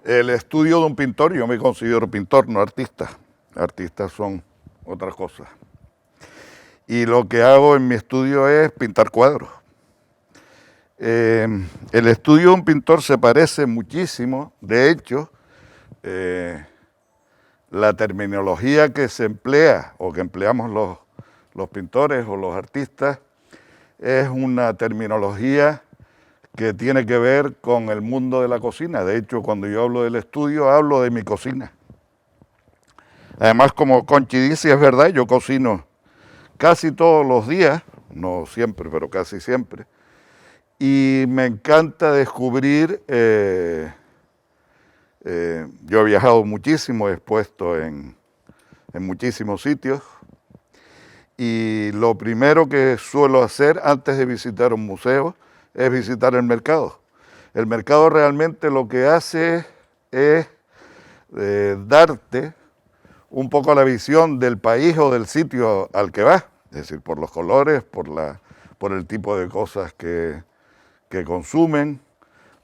El estudio de un pintor, yo me considero pintor, no artista. Artistas son otras cosas. Y lo que hago en mi estudio es pintar cuadros. El estudio de un pintor se parece muchísimo, de hecho, la terminología que se emplea o que empleamos los pintores o los artistas es una terminología que tiene que ver con el mundo de la cocina. De hecho, cuando yo hablo del estudio, hablo de mi cocina. Además, como Conchi dice, es verdad, yo cocino casi todos los días, no siempre, pero casi siempre, y me encanta descubrir, yo he viajado muchísimo, he expuesto en muchísimos sitios, y lo primero que suelo hacer antes de visitar un museo es visitar el mercado. El mercado realmente lo que hace es darte un poco la visión del país o del sitio al que vas, es decir, por los colores, por el tipo de cosas que consumen,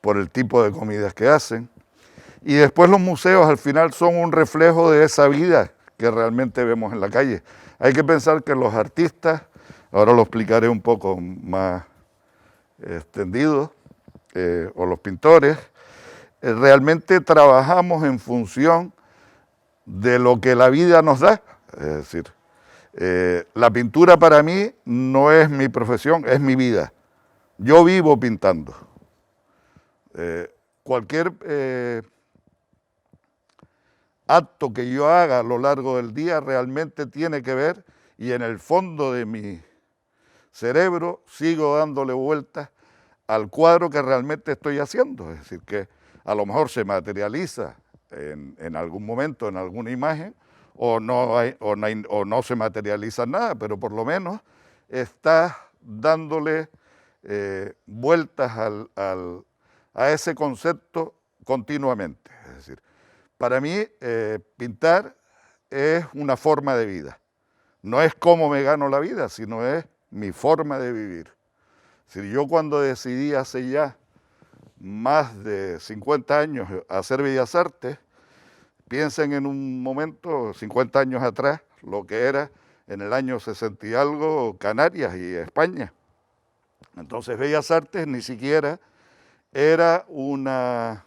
por el tipo de comidas que hacen. Y después los museos al final son un reflejo de esa vida que realmente vemos en la calle. Hay que pensar que los artistas, ahora lo explicaré un poco más extendido, o los pintores, realmente trabajamos en función de lo que la vida nos da. Es decir, la pintura para mí no es mi profesión, es mi vida. Yo vivo pintando. Cualquier acto que yo haga a lo largo del día realmente tiene que ver, y en el fondo de mi cerebro sigo dándole vueltas al cuadro que realmente estoy haciendo. Es decir, que a lo mejor se materializa en algún momento, en alguna imagen, o no se materializa nada, pero por lo menos está dándole vueltas a ese concepto continuamente. Es decir, para mí pintar es una forma de vida. No es cómo me gano la vida, sino es mi forma de vivir. Es decir, yo cuando decidí hace ya más de 50 años hacer Bellas Artes, piensen en un momento, 50 años atrás, lo que era en el año 60 y algo Canarias y España. Entonces Bellas Artes ni siquiera era una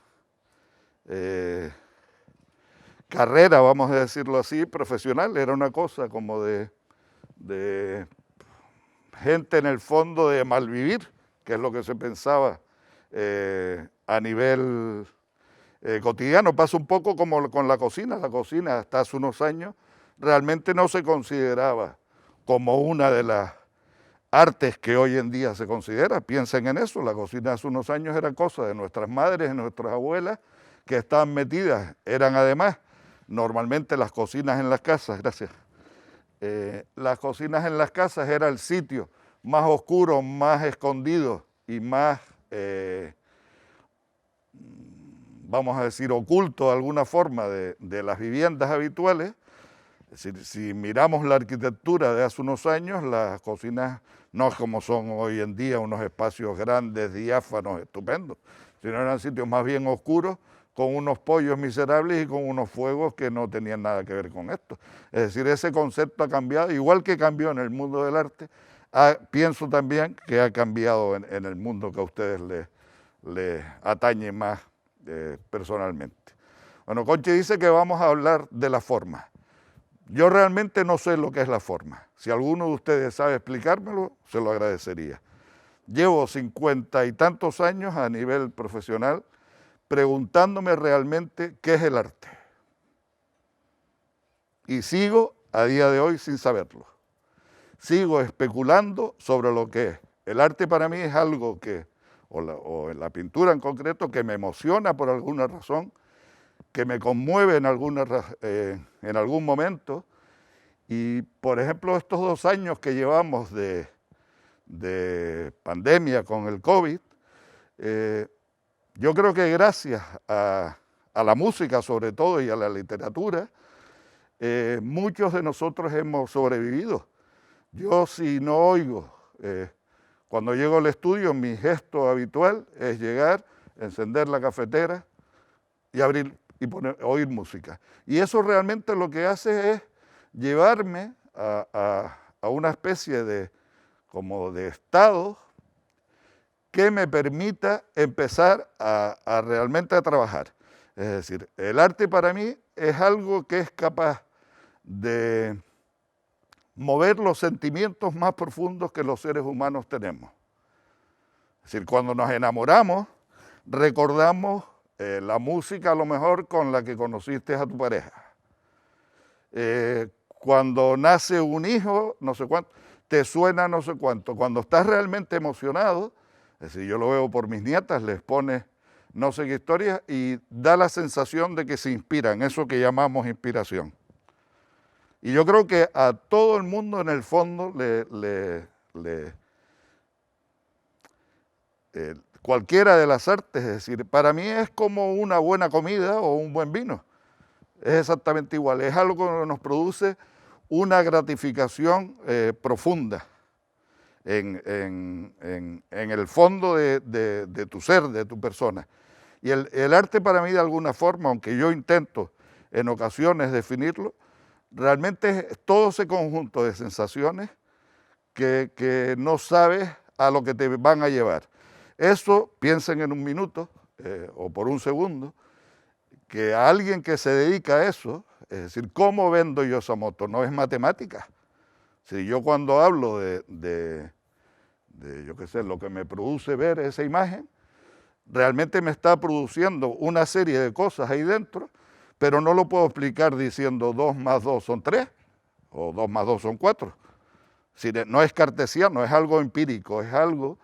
carrera, vamos a decirlo así, profesional, era una cosa como de gente en el fondo de malvivir, que es lo que se pensaba a nivel cotidiano. Pasa un poco como con la cocina hasta hace unos años realmente no se consideraba como una de las artes que hoy en día se considera. Piensen en eso, la cocina hace unos años era cosa de nuestras madres, de nuestras abuelas, que estaban metidas, eran además normalmente las cocinas en las casas, gracias. Las cocinas en las casas era el sitio más oscuro, más escondido y más, vamos a decir, oculto de alguna forma de las viviendas habituales. Es decir, si miramos la arquitectura de hace unos años, las cocinas no es como son hoy en día, unos espacios grandes, diáfanos, estupendos, sino eran sitios más bien oscuros, con unos pollos miserables y con unos fuegos que no tenían nada que ver con esto. Es decir, ese concepto ha cambiado, igual que cambió en el mundo del arte, pienso también que ha cambiado en el mundo que a ustedes les atañe más personalmente. Bueno, Conchi dice que vamos a hablar de la forma. Yo realmente no sé lo que es la forma. Si alguno de ustedes sabe explicármelo, se lo agradecería. Llevo 50 y tantos años a nivel profesional preguntándome realmente qué es el arte. Y sigo a día de hoy sin saberlo. Sigo especulando sobre lo que es. El arte para mí es algo que, o la pintura en concreto, que me emociona por alguna razón, que me conmueve en algún momento. Y, por ejemplo, estos 2 años que llevamos de pandemia con el COVID, yo creo que gracias a la música sobre todo y a la literatura, muchos de nosotros hemos sobrevivido. Yo si no oigo, cuando llego al estudio mi gesto habitual es llegar, encender la cafetera, y abrir y oír música. Y eso realmente lo que hace es llevarme a una especie de, como de estado que me permita empezar a realmente a trabajar. Es decir, el arte para mí es algo que es capaz de mover los sentimientos más profundos que los seres humanos tenemos. Es decir, cuando nos enamoramos, recordamos la música a lo mejor con la que conociste a tu pareja. Cuando nace un hijo, no sé cuánto, te suena no sé cuánto. Cuando estás realmente emocionado, es decir, yo lo veo por mis nietas, les pone no sé qué historia y da la sensación de que se inspiran, eso que llamamos inspiración. Y yo creo que a todo el mundo en el fondo cualquiera de las artes, es decir, para mí es como una buena comida o un buen vino. Es exactamente igual, es algo que nos produce una gratificación profunda en el fondo de tu ser, de tu persona. Y el arte para mí de alguna forma, aunque yo intento en ocasiones definirlo, realmente es todo ese conjunto de sensaciones que no sabes a lo que te van a llevar. Eso, piensen en un minuto o por un segundo, que a alguien que se dedica a eso, es decir, ¿cómo vendo yo esa moto? No es matemática. Si yo cuando hablo yo qué sé, lo que me produce ver esa imagen, realmente me está produciendo una serie de cosas ahí dentro, pero no lo puedo explicar diciendo 2 más 2 son 3 o 2 más 2 son 4. Si no es cartesiano, es algo empírico, es algo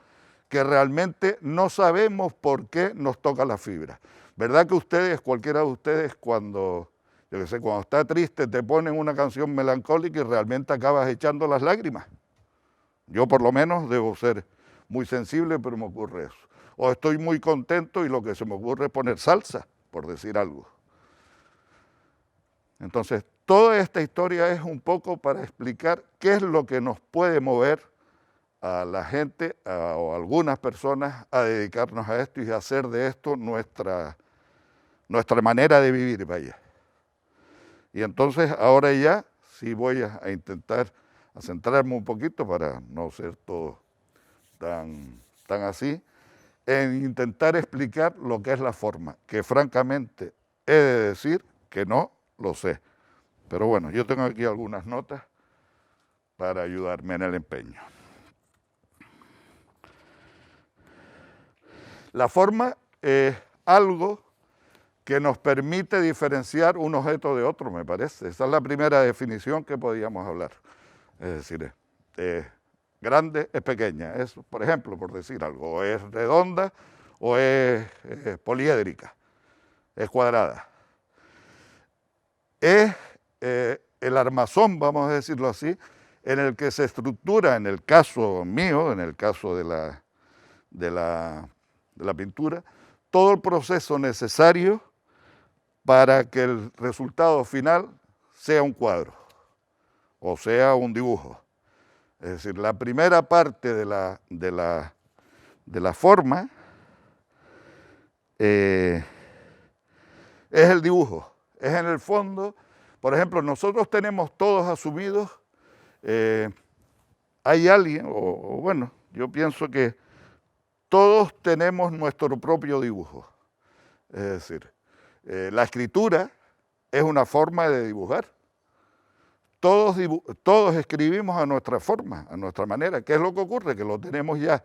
que realmente no sabemos por qué nos toca la fibra. ¿Verdad que ustedes, cualquiera de ustedes, cuando, yo qué sé, cuando está triste, te ponen una canción melancólica y realmente acabas echando las lágrimas? Yo por lo menos debo ser muy sensible, pero me ocurre eso. O estoy muy contento y lo que se me ocurre es poner salsa, por decir algo. Entonces, toda esta historia es un poco para explicar qué es lo que nos puede mover a la gente o a algunas personas a dedicarnos a esto y a hacer de esto nuestra manera de vivir, vaya. Y entonces ahora ya sí voy a intentar a centrarme un poquito para no ser todo tan así, en intentar explicar lo que es la forma, que francamente he de decir que no lo sé. Pero bueno, yo tengo aquí algunas notas para ayudarme en el empeño. La forma es algo que nos permite diferenciar un objeto de otro, me parece. Esa es la primera definición que podíamos hablar. Es decir, grande es pequeña. Es, por ejemplo, por decir algo, o es redonda o es poliédrica, es cuadrada. Es el armazón, vamos a decirlo así, en el que se estructura, en el caso mío, en el caso de la pintura, todo el proceso necesario para que el resultado final sea un cuadro o sea un dibujo. Es decir, la primera parte de la forma es el dibujo. Es en el fondo, por ejemplo, nosotros tenemos todos asumidos, hay alguien, o bueno, yo pienso que todos tenemos nuestro propio dibujo. Es decir, la escritura es una forma de dibujar. Todos escribimos a nuestra forma, a nuestra manera. ¿Qué es lo que ocurre? Que lo tenemos ya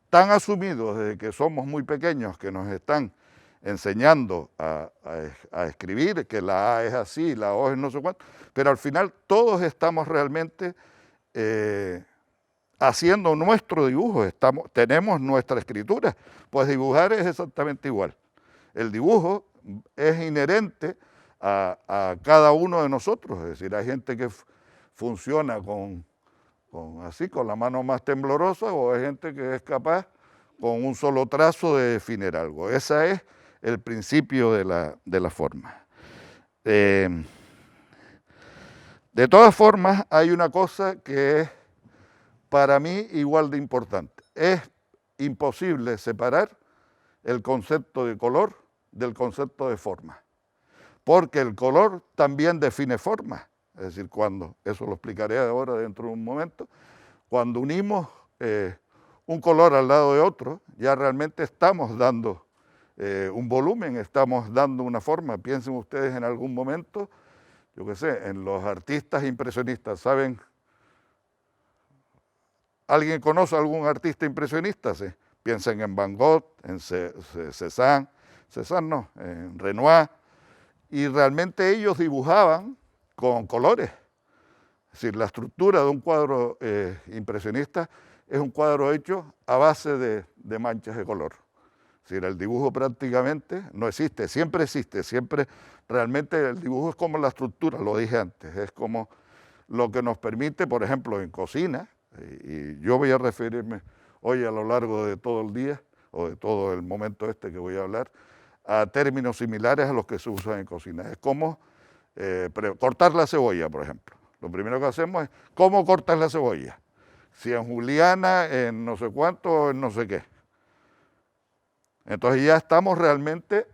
tan asumido desde que somos muy pequeños, que nos están enseñando a escribir, que la A es así, la O es no sé cuánto, pero al final todos estamos realmente haciendo nuestro dibujo, tenemos nuestra escritura, pues dibujar es exactamente igual. El dibujo es inherente a cada uno de nosotros, es decir, hay gente que funciona con la mano más temblorosa, o hay gente que es capaz con un solo trazo de definir algo. Ese es el principio de la forma. De todas formas, hay una cosa que es para mí igual de importante. Es imposible separar el concepto de color del concepto de forma, porque el color también define forma. Es decir, cuando, eso lo explicaré ahora dentro de un momento, cuando unimos un color al lado de otro, ya realmente estamos dando un volumen, estamos dando una forma. Piensen ustedes en algún momento, yo qué sé, en los artistas impresionistas, ¿saben? ¿Alguien conoce a algún artista impresionista? Sí. Piensen en Van Gogh, en Cézanne, en Renoir, y realmente ellos dibujaban con colores. Es decir, la estructura de un cuadro impresionista es un cuadro hecho a base de manchas de color. Es decir, el dibujo prácticamente no existe, siempre realmente el dibujo es como la estructura, lo dije antes, es como lo que nos permite, por ejemplo, en cocina, y yo voy a referirme hoy a lo largo de todo el día, o de todo el momento este que voy a hablar, a términos similares a los que se usan en cocina. Es como cortar la cebolla, por ejemplo. Lo primero que hacemos es, ¿cómo cortas la cebolla? Si en juliana, en no sé cuánto, en no sé qué. Entonces ya estamos realmente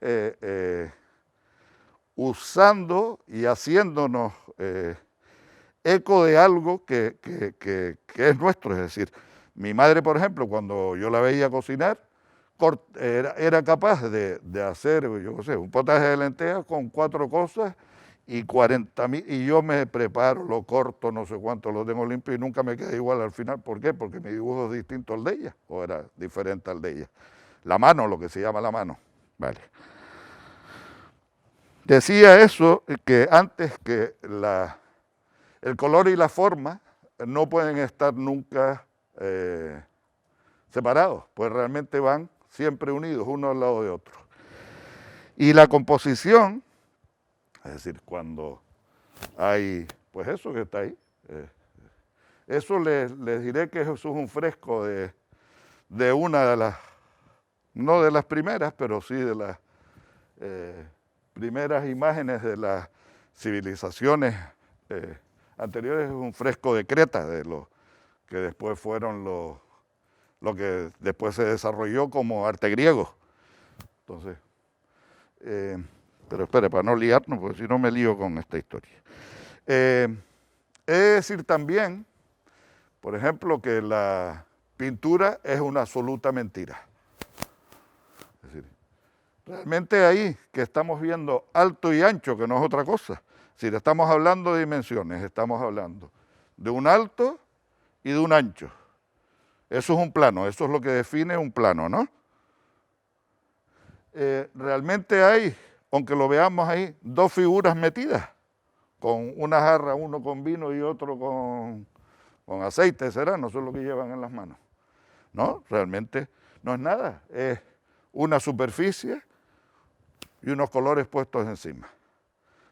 usando y haciéndonos eco de algo que es nuestro. Es decir, mi madre, por ejemplo, cuando yo la veía cocinar, era capaz de hacer, yo qué sé, un potaje de lentejas con 4 cosas y 40.000, y yo me preparo, lo corto, no sé cuánto, lo tengo limpio y nunca me queda igual al final. ¿Por qué? Porque mi dibujo es distinto al de ella, o era diferente al de ella. La mano, lo que se llama la mano. Vale. Decía eso, que antes que el color y la forma no pueden estar nunca separados, pues realmente van siempre unidos, uno al lado de otro. Y la composición, es decir, cuando hay, pues eso que está ahí, eso les diré que eso es un fresco de una de las, no de las primeras, pero sí de las primeras imágenes de las civilizaciones anteriores. Es un fresco de Creta, de lo que después fueron lo que después se desarrolló como arte griego. Entonces, pero espere, para no liarnos, porque si no me lío con esta historia. Es decir también, por ejemplo, que la pintura es una absoluta mentira. Es decir, realmente ahí que estamos viendo alto y ancho, que no es otra cosa. Si estamos hablando de dimensiones, estamos hablando de un alto y de un ancho. Eso es un plano, eso es lo que define un plano, ¿no? Realmente hay, aunque lo veamos ahí, 2 figuras metidas, con una jarra, uno con vino y otro con aceite, será, no sé lo que llevan en las manos. No, realmente no es nada, es una superficie y unos colores puestos encima.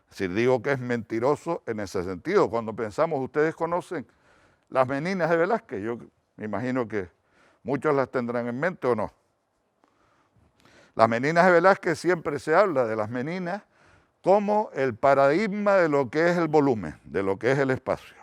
Es decir, digo que es mentiroso en ese sentido. Cuando pensamos, ustedes conocen las Meninas de Velázquez, yo me imagino que muchos las tendrán en mente o no. Las Meninas de Velázquez, siempre se habla de las Meninas como el paradigma de lo que es el volumen, de lo que es el espacio,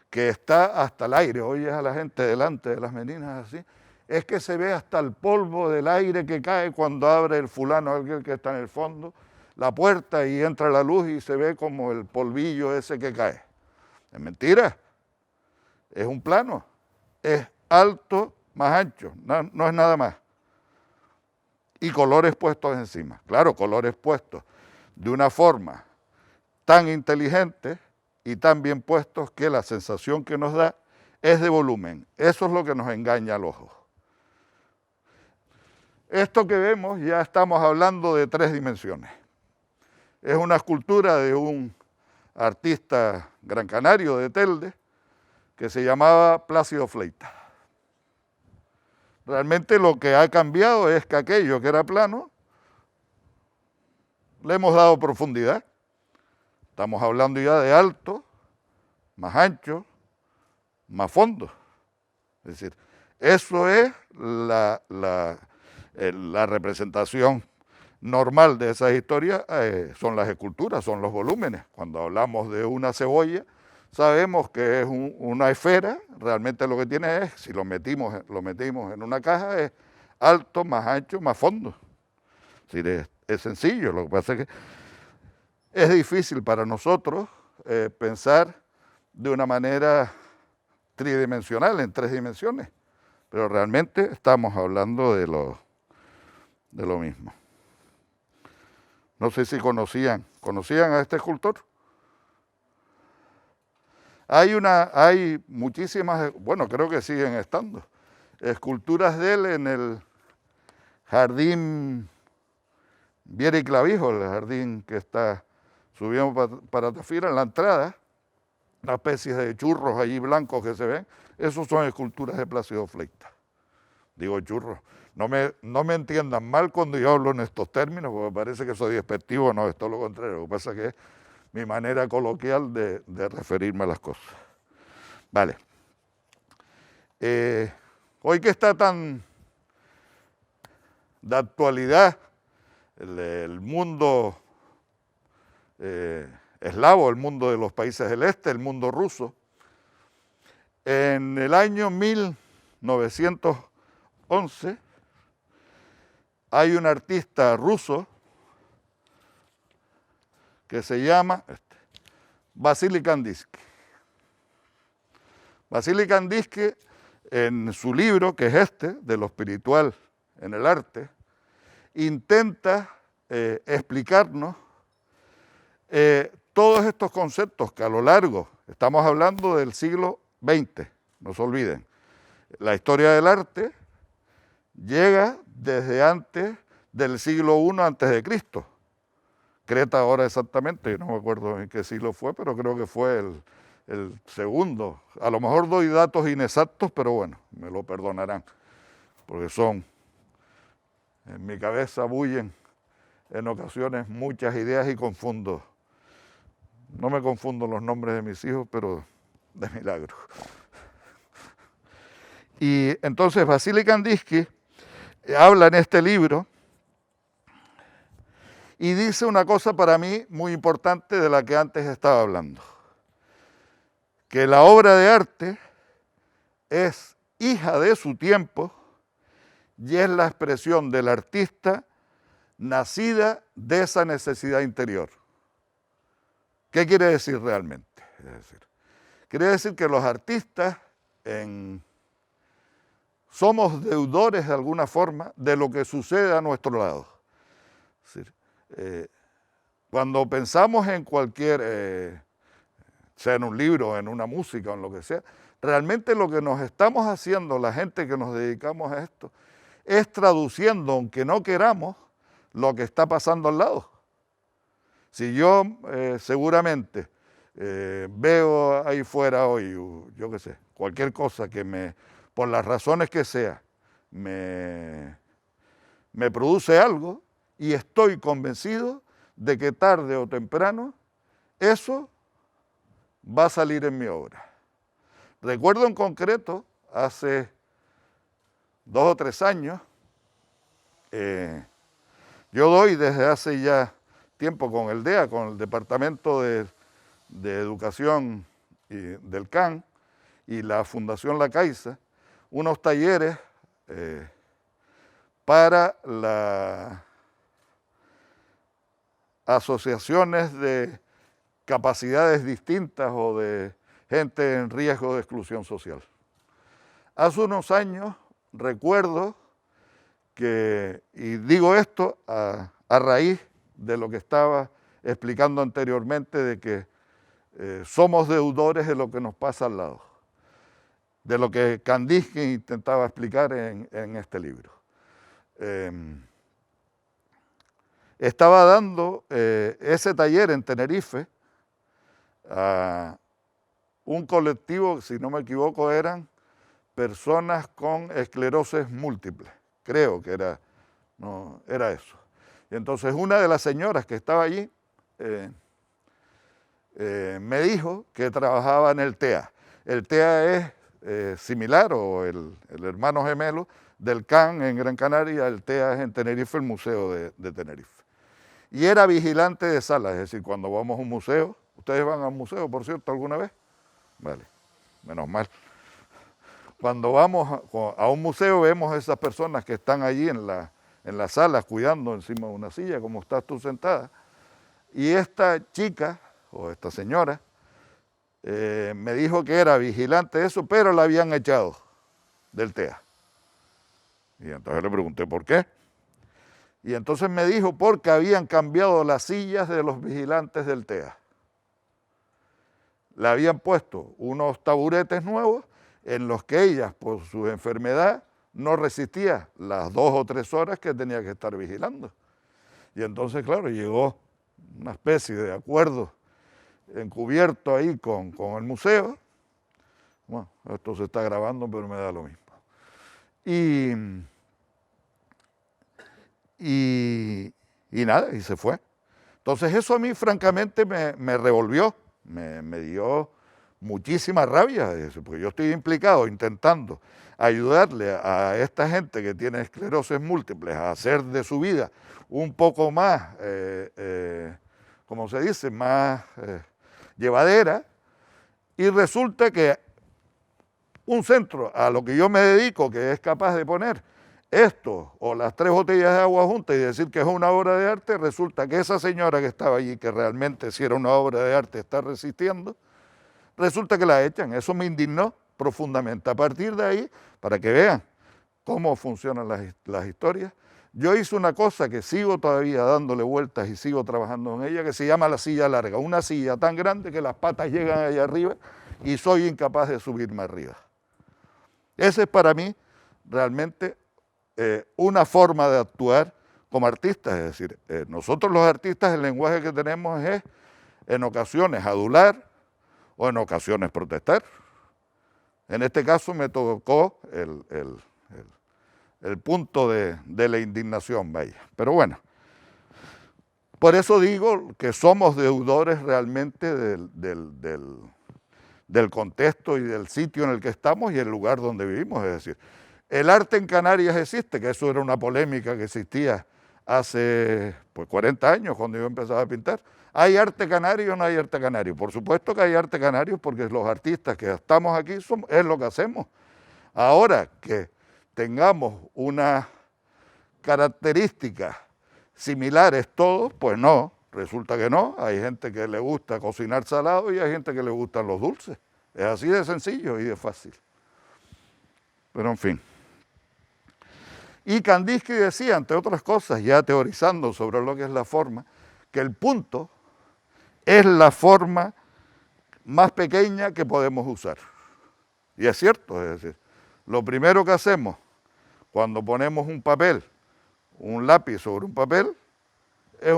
que está hasta el aire. Oyes a la gente delante de las Meninas así, es que se ve hasta el polvo del aire que cae cuando abre el fulano, alguien que está en el fondo, la puerta y entra la luz y se ve como el polvillo ese que cae. Es mentira, es un plano, es alto más ancho, no es nada más. Y colores puestos encima, claro, colores puestos de una forma tan inteligente y tan bien puestos que la sensación que nos da es de volumen. Eso es lo que nos engaña al ojo. Esto que vemos ya estamos hablando de 3 dimensiones. Es una escultura de un artista gran canario de Telde que se llamaba Plácido Fleita. Realmente lo que ha cambiado es que aquello que era plano le hemos dado profundidad. Estamos hablando ya de alto, más ancho, más fondo. Es decir, eso es la representación normal de esas historias, son las esculturas, son los volúmenes. Cuando hablamos de una cebolla, sabemos que es una esfera, realmente lo que tiene es, si lo metimos en una caja, es alto, más ancho, más fondo. Es decir, es sencillo, lo que pasa es que es difícil para nosotros pensar de una manera tridimensional, en 3 dimensiones, pero realmente estamos hablando de lo mismo. No sé si conocían a este escultor. Hay muchísimas, bueno, creo que siguen estando, esculturas de él en el jardín Viera y Clavijo, el jardín que está subiendo para Tafira, en la entrada, una especie de churros allí blancos que se ven, esos son esculturas de Plácido Fleitas. Digo churros, no me entiendan mal cuando yo hablo en estos términos, porque parece que soy despectivo, no, es todo lo contrario, lo que pasa es que es mi manera coloquial de referirme a las cosas. Vale. Hoy que está tan de actualidad el mundo eslavo, el mundo de los países del este, el mundo ruso, en el año 1911 hay un artista ruso que se llama Vasily Kandinsky. Vasily Kandinsky, en su libro, que es de lo espiritual en el arte, intenta explicarnos todos estos conceptos que a lo largo, estamos hablando del siglo XX, no se olviden, la historia del arte llega desde antes del siglo I antes de Cristo. Creta ahora exactamente, no me acuerdo en qué siglo fue, pero creo que fue el segundo. A lo mejor doy datos inexactos, pero bueno, me lo perdonarán, porque en mi cabeza bullen en ocasiones muchas ideas y confundo. No me confundo los nombres de mis hijos, pero de milagro. Y entonces Vasily Kandinsky habla en este libro y dice una cosa para mí muy importante de la que antes estaba hablando, que la obra de arte es hija de su tiempo y es la expresión del artista nacida de esa necesidad interior. ¿Qué quiere decir realmente? Quiere decir que los artistas somos deudores de alguna forma de lo que sucede a nuestro lado. Es decir, cuando pensamos en cualquier, sea en un libro, en una música o en lo que sea, realmente lo que nos estamos haciendo, la gente que nos dedicamos a esto, es traduciendo, aunque no queramos, lo que está pasando al lado. Si yo seguramente veo ahí fuera hoy, yo qué sé, cualquier cosa que por las razones que sea, me produce algo y estoy convencido de que tarde o temprano eso va a salir en mi obra. Recuerdo en concreto, hace 2 o 3 años, yo doy desde hace ya tiempo con el DEA, con el Departamento de Educación del CAN y la Fundación La Caixa, unos talleres para las asociaciones de capacidades distintas o de gente en riesgo de exclusión social. Hace unos años recuerdo que, y digo esto a raíz de lo que estaba explicando anteriormente, de que somos deudores de lo que nos pasa al lado, de lo que Kandinsky intentaba explicar en este libro. Estaba dando ese taller en Tenerife a un colectivo, si no me equivoco, eran personas con esclerosis múltiple, creo que era eso. Y entonces una de las señoras que estaba allí me dijo que trabajaba en el TEA. El TEA es similar, o el hermano gemelo del CAN en Gran Canaria. El TEA es en Tenerife, el Museo de Tenerife. Y era vigilante de salas, es decir, cuando vamos a un museo, ¿ustedes van a un museo, por cierto, alguna vez? Vale, menos mal. Cuando vamos a un museo vemos a esas personas que están allí en en la sala cuidando encima de una silla, como estás tú sentada. Y esta chica, o esta señora, me dijo que era vigilante de eso, pero la habían echado del TEA. Y entonces le pregunté por qué. Y entonces me dijo porque habían cambiado las sillas de los vigilantes del TEA. Le habían puesto unos taburetes nuevos en los que ella, por su enfermedad, no resistía las 2 o 3 horas que tenía que estar vigilando. Y entonces, claro, llegó una especie de acuerdo encubierto ahí con el museo. Bueno, esto se está grabando, pero me da lo mismo. Y nada, y se fue. Entonces eso a mí francamente me revolvió, me dio muchísima rabia, porque yo estoy implicado intentando ayudarle a esta gente que tiene esclerosis múltiple a hacer de su vida un poco más, como se dice, más llevadera, y resulta que un centro a lo que yo me dedico, que es capaz de poner esto o las 3 botellas de agua juntas y decir que es una obra de arte, resulta que esa señora que estaba allí, que realmente si era una obra de arte está resistiendo, resulta que la echan. Eso me indignó profundamente. A partir de ahí, para que vean cómo funcionan las historias, yo hice una cosa que sigo todavía dándole vueltas y sigo trabajando en ella, que se llama la silla larga. Una silla tan grande que las patas llegan allá arriba y soy incapaz de subirme arriba. Ese es para mí realmente una forma de actuar como artistas. Es decir, nosotros los artistas el lenguaje que tenemos es en ocasiones adular o en ocasiones protestar. En este caso me tocó el punto de la indignación, vaya. Pero bueno, por eso digo que somos deudores realmente del contexto y del sitio en el que estamos y el lugar donde vivimos. Es decir, el arte en Canarias existe, que eso era una polémica que existía hace 40 años cuando yo empezaba a pintar. ¿Hay arte canario o no hay arte canario? Por supuesto que hay arte canario porque los artistas que estamos aquí es lo que hacemos. Ahora que tengamos unas características similares todos, pues no, resulta que no. Hay gente que le gusta cocinar salado y hay gente que le gustan los dulces. Es así de sencillo y de fácil. Pero en fin. Y Kandinsky decía, entre otras cosas, ya teorizando sobre lo que es la forma, que el punto es la forma más pequeña que podemos usar. Y es cierto, es decir, lo primero que hacemos cuando ponemos un papel, un lápiz sobre un papel, es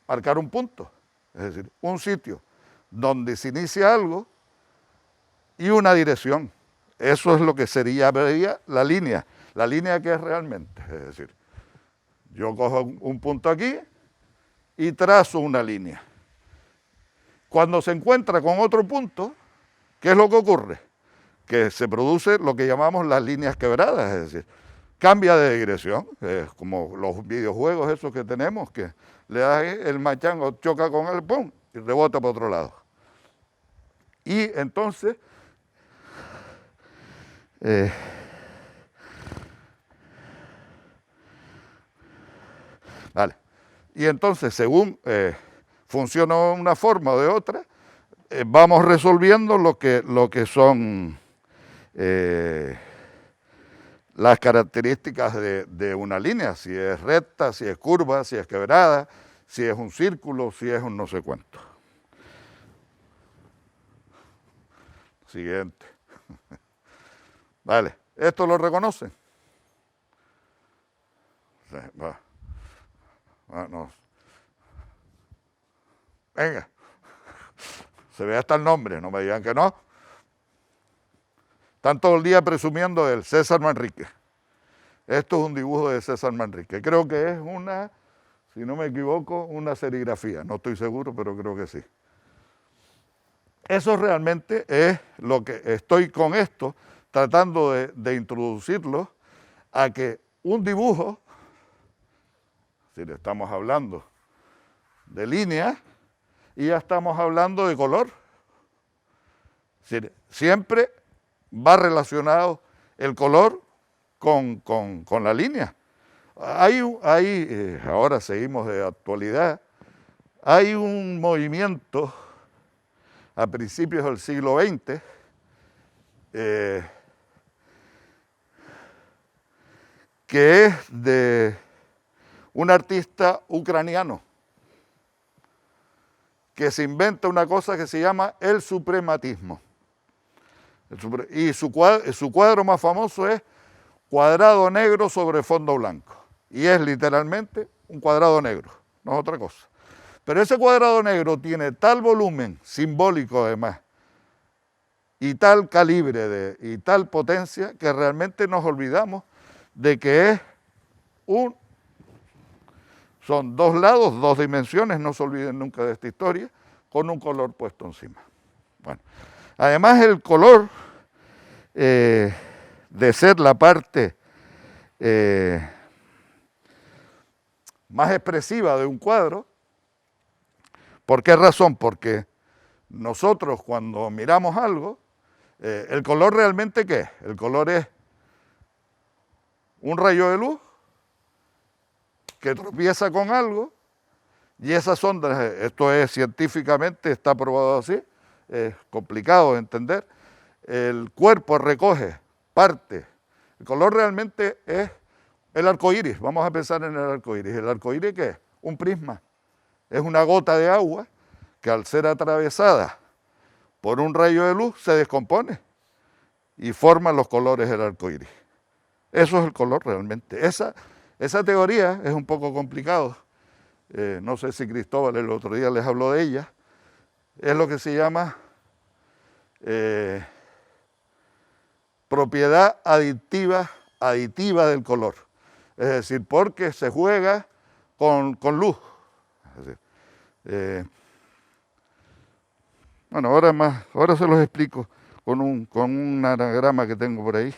marcar un punto. Es decir, un sitio donde se inicia algo y una dirección. Eso es lo que sería la línea que es realmente. Es decir, yo cojo un punto aquí y trazo una línea. Cuando se encuentra con otro punto, ¿qué es lo que ocurre? Que se produce lo que llamamos las líneas quebradas, es decir, cambia de dirección, es como los videojuegos esos que tenemos, que le das el machango, choca con el pum y rebota para otro lado. Y entonces, vale. Y entonces, según funciona de una forma o de otra, vamos resolviendo lo que son las características de una línea, si es recta, si es curva, si es quebrada, si es un círculo, si es un no sé cuánto. Siguiente. Vale, ¿esto lo reconocen? Sí, va. No. Venga, se ve hasta el nombre, no me digan que no. Están todo el día presumiendo del César Manrique. Esto es un dibujo de César Manrique. Creo que es una, si no me equivoco, una serigrafía. No estoy seguro, pero creo que sí. Eso realmente es lo que estoy con esto, tratando de introducirlo a que un dibujo, si le estamos hablando de línea, y ya estamos hablando de color. Siempre va relacionado el color con la línea. Ahora seguimos de actualidad, hay un movimiento a principios del siglo XX que es de un artista ucraniano que se inventa una cosa que se llama el suprematismo. Y su cuadro más famoso es Cuadrado negro sobre fondo blanco. Y es literalmente un cuadrado negro, no es otra cosa. Pero ese cuadrado negro tiene tal volumen simbólico además, y tal calibre y tal potencia, que realmente nos olvidamos de que son dos lados, dos dimensiones, no se olviden nunca de esta historia, con un color puesto encima. Bueno, además el color, de ser la parte más expresiva de un cuadro. ¿Por qué razón? Porque nosotros cuando miramos algo, el color realmente ¿qué es? El color es un rayo de luz que tropieza con algo y esas ondas, esto es científicamente, está probado así, es complicado de entender, el cuerpo recoge parte. El color realmente es el arco iris. Vamos a pensar en el arco iris. ¿El arco iris qué es? Un prisma. Es una gota de agua que al ser atravesada por un rayo de luz se descompone y forma los colores del arco iris. Eso es el color realmente. Esa teoría es un poco complicado. No sé si Cristóbal el otro día les habló de ella. Es lo que se llama propiedad aditiva del color. Es decir, porque se juega con luz. Es decir, bueno, ahora se los explico con un anagrama que tengo por ahí.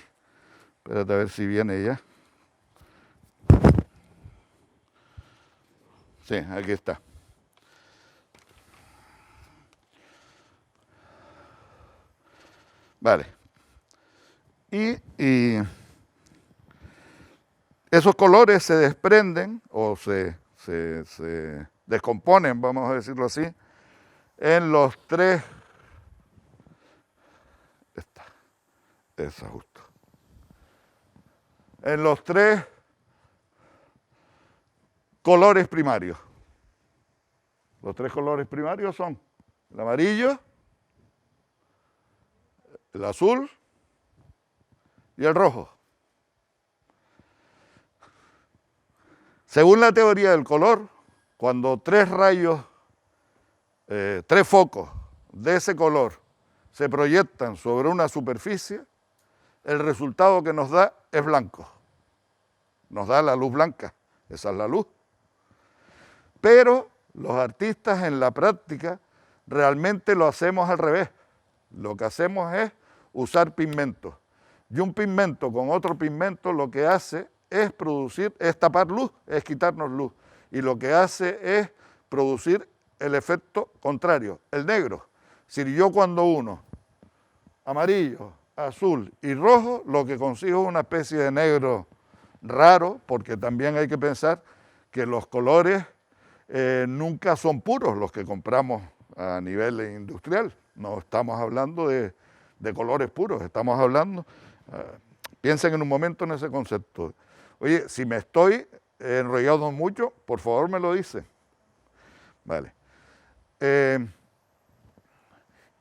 Espérate a ver si viene ya. Sí, aquí está. Vale. Y esos colores se desprenden o se descomponen, vamos a decirlo así, en los tres. Esa justo. En los tres colores primarios. Los tres colores primarios son el amarillo, el azul y el rojo. Según la teoría del color, cuando tres rayos, tres focos de ese color se proyectan sobre una superficie, el resultado que nos da es blanco. Nos da la luz blanca, esa es la luz. Pero los artistas en la práctica realmente lo hacemos al revés. Lo que hacemos es usar pigmentos. Y un pigmento con otro pigmento lo que hace es tapar luz, es quitarnos luz. Y lo que hace es producir el efecto contrario, el negro. Si yo cuando uno amarillo, azul y rojo, lo que consigo es una especie de negro raro, porque también hay que pensar que los colores nunca son puros los que compramos a nivel industrial. No estamos hablando de colores puros, estamos hablando, piensen en un momento en ese concepto. Oye, si me estoy enrollando mucho, por favor me lo dicen. Vale.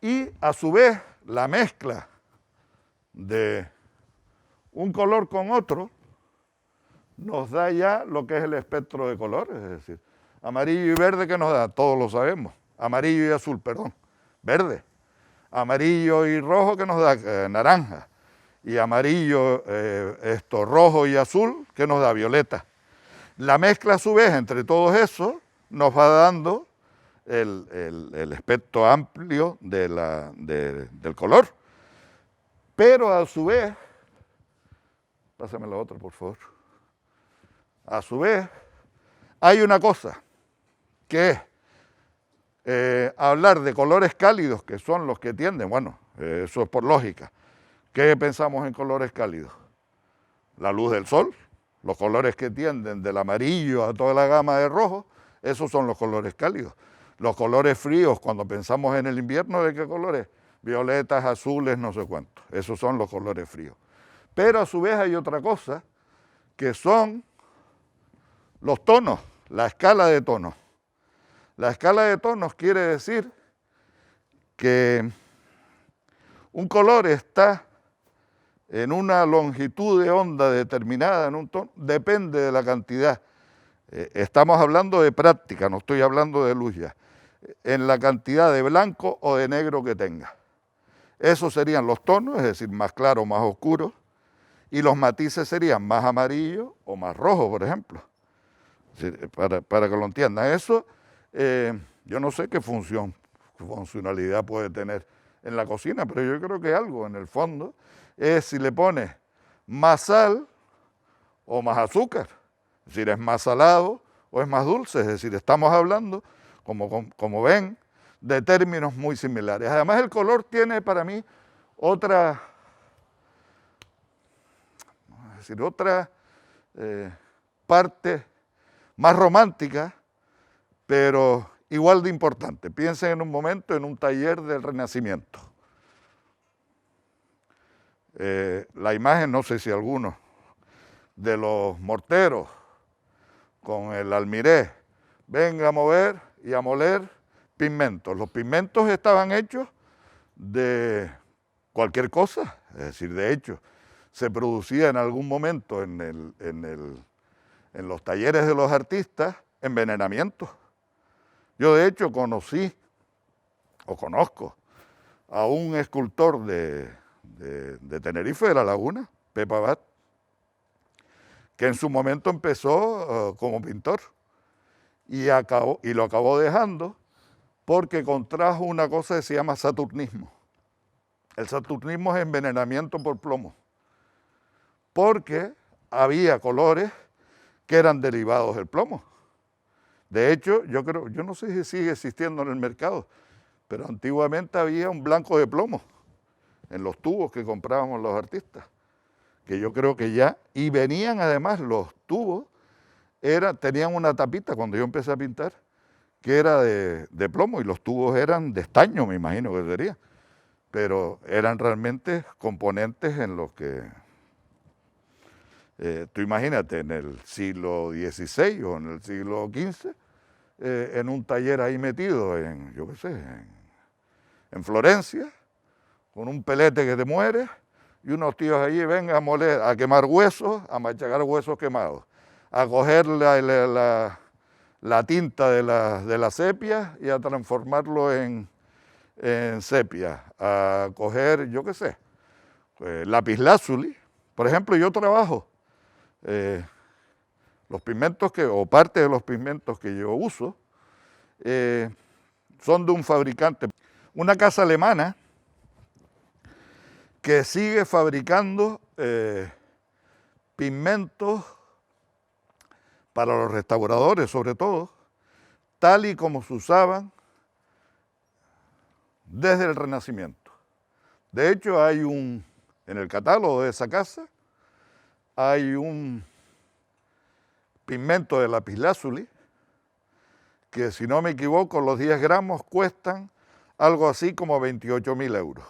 Y a su vez, la mezcla de un color con otro nos da ya lo que es el espectro de colores, es decir, amarillo y verde, ¿qué nos da? Todos lo sabemos. Amarillo y azul, perdón, verde. Amarillo y rojo, ¿qué nos da? Naranja. Y amarillo, rojo y azul, ¿qué nos da? Violeta. La mezcla a su vez entre todos esos nos va dando el espectro amplio del color. Pero a su vez, pásame la otra por favor, a su vez hay una cosa que es hablar de colores cálidos, que son los que tienden, bueno, eso es por lógica. ¿Qué pensamos en colores cálidos? La luz del sol, los colores que tienden del amarillo a toda la gama de rojo, esos son los colores cálidos. Los colores fríos, cuando pensamos en el invierno, ¿de qué colores? Violetas, azules, no sé cuántos. Esos son los colores fríos. Pero a su vez hay otra cosa, que son los tonos, la escala de tonos. La escala de tonos quiere decir que un color está en una longitud de onda determinada, en un tono, depende de la cantidad. Estamos hablando de práctica, no estoy hablando de luz ya. En la cantidad de blanco o de negro que tenga. Esos serían los tonos, es decir, más claro o más oscuro, y los matices serían más amarillo o más rojo, por ejemplo. Para que lo entiendan. Eso, yo no sé qué funcionalidad puede tener en la cocina, pero yo creo que algo en el fondo es si le pones más sal o más azúcar, es decir, es más salado o es más dulce, es decir, estamos hablando, como ven, de términos muy similares. Además, el color tiene para mí otra parte más romántica, pero igual de importante. Piensen en un momento en un taller del Renacimiento. La imagen, no sé si alguno, de los morteros con el almiré, venga a mover y a moler pigmentos. Los pigmentos estaban hechos de cualquier cosa, es decir, de hecho, se producía en algún momento en los talleres de los artistas envenenamiento. Yo de hecho conozco a un escultor de Tenerife, de La Laguna, Pepa Abad, que en su momento empezó como pintor y lo acabó dejando porque contrajo una cosa que se llama saturnismo. El saturnismo es envenenamiento por plomo, porque había colores que eran derivados del plomo. De hecho, yo no sé si sigue existiendo en el mercado, pero antiguamente había un blanco de plomo en los tubos que comprábamos los artistas, que yo creo que ya, y venían además los tubos, tenían una tapita cuando yo empecé a pintar, que era de plomo, y los tubos eran de estaño, me imagino que sería, pero eran realmente componentes en los que, tú imagínate, en el siglo XVI o en el siglo XV, en un taller ahí metido en, yo qué sé, en Florencia, con un pelete que te muere, y unos tíos allí vengan a moler, a quemar huesos, a machacar huesos quemados, a coger la tinta de la sepia y a transformarlo en sepia, a coger, yo qué sé, lapislázuli. Por ejemplo, yo trabajo los pigmentos o parte de los pigmentos que yo uso, son de un fabricante, una casa alemana que sigue fabricando pigmentos para los restauradores, sobre todo, tal y como se usaban desde el Renacimiento. De hecho, en el catálogo de esa casa, hay un pigmento de lapislázuli que, si no me equivoco, los 10 gramos cuestan algo así como 28.000 euros.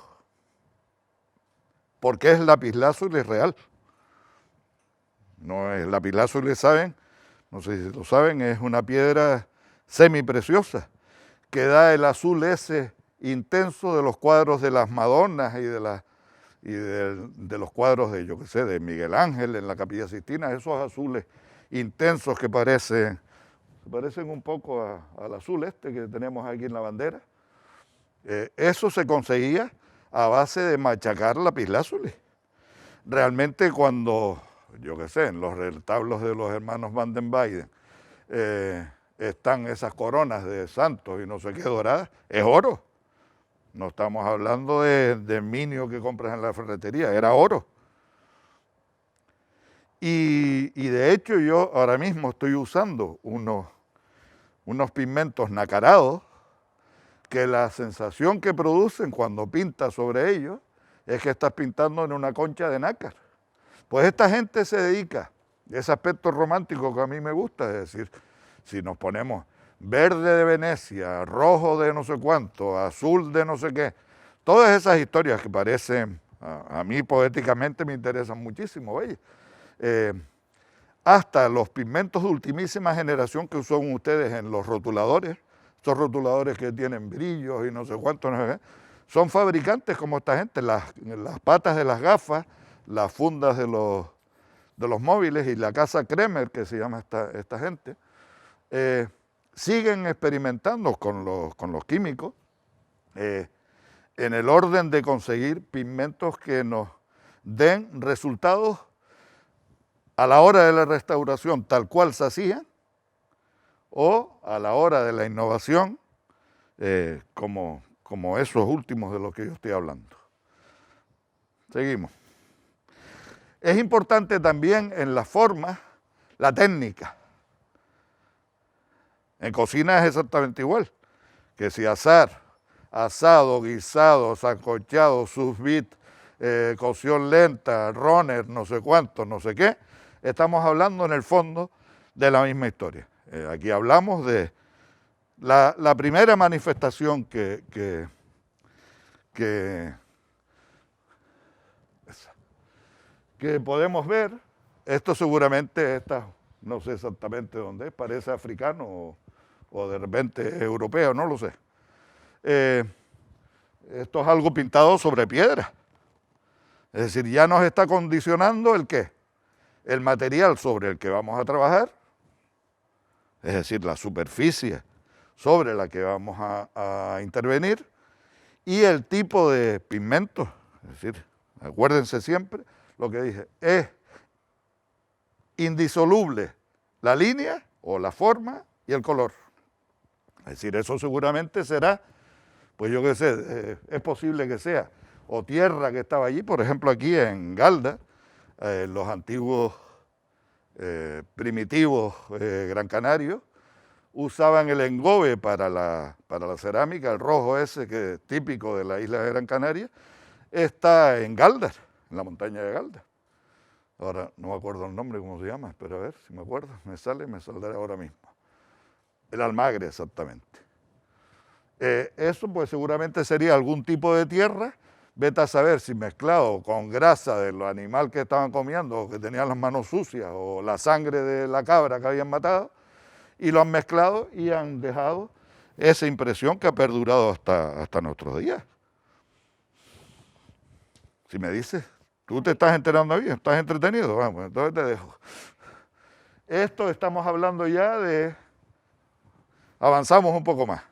Porque es lapislázuli real. No es lapislázuli, ¿saben? No sé si lo saben, es una piedra semipreciosa que da el azul ese intenso de los cuadros de las Madonas y de los cuadros de, yo qué sé, de Miguel Ángel en la Capilla Sixtina, esos azules intensos que se parecen un poco al azul este que tenemos aquí en la bandera. Eso se conseguía a base de machacar lapislázuli. Realmente cuando, yo qué sé, en los retablos de los hermanos Van den Weyden están esas coronas de santos y no sé qué doradas, es oro. No estamos hablando de minio que compras en la ferretería, era oro. Y de hecho yo ahora mismo estoy usando unos pigmentos nacarados que la sensación que producen cuando pintas sobre ellos es que estás pintando en una concha de nácar. Pues esta gente se dedica ese aspecto romántico que a mí me gusta, es decir, si nos ponemos verde de Venecia, rojo de no sé cuánto, azul de no sé qué, todas esas historias que parecen, a mí poéticamente me interesan muchísimo, oye, hasta los pigmentos de ultimísima generación que usan ustedes en los rotuladores, esos rotuladores que tienen brillos y no sé cuánto, no sé qué, son fabricantes como esta gente, las patas de las gafas, las fundas de los móviles y la casa Kremer, que se llama esta gente, siguen experimentando con los químicos en el orden de conseguir pigmentos que nos den resultados a la hora de la restauración tal cual se hacía o a la hora de la innovación como esos últimos de los que yo estoy hablando. Seguimos. Es importante también en la forma, la técnica. En cocina es exactamente igual, que si asar, asado, guisado, sancochado, sous vide, cocción lenta, runner, no sé cuánto, no sé qué, estamos hablando en el fondo de la misma historia. Aquí hablamos de la primera manifestación que podemos ver. Esto seguramente no sé exactamente dónde es, parece africano o de repente europeo, no lo sé. Esto es algo pintado sobre piedra. Es decir, ya nos está condicionando el qué, el material sobre el que vamos a trabajar, es decir, la superficie sobre la que vamos a intervenir y el tipo de pigmento. Es decir, acuérdense siempre lo que dije, es indisoluble la línea o la forma y el color. Es decir, eso seguramente será, pues yo qué sé, es posible que sea o tierra que estaba allí, por ejemplo aquí en Galda, los antiguos primitivos gran canarios usaban el engobe para la cerámica, el rojo ese que es típico de la isla de Gran Canaria, está en Galdar, en la montaña de Galdar. Ahora no me acuerdo el nombre, cómo se llama, pero a ver si me acuerdo, me saldrá ahora mismo. El Almagre, exactamente. Eso pues seguramente sería algún tipo de tierra, vete a saber si mezclado con grasa de los animales que estaban comiendo, o que tenían las manos sucias, o la sangre de la cabra que habían matado, y lo han mezclado y han dejado esa impresión que ha perdurado hasta nuestros días. Si me dices, tú te estás enterando bien, estás entretenido, vamos, entonces te dejo. Esto estamos hablando ya de... Avanzamos un poco más.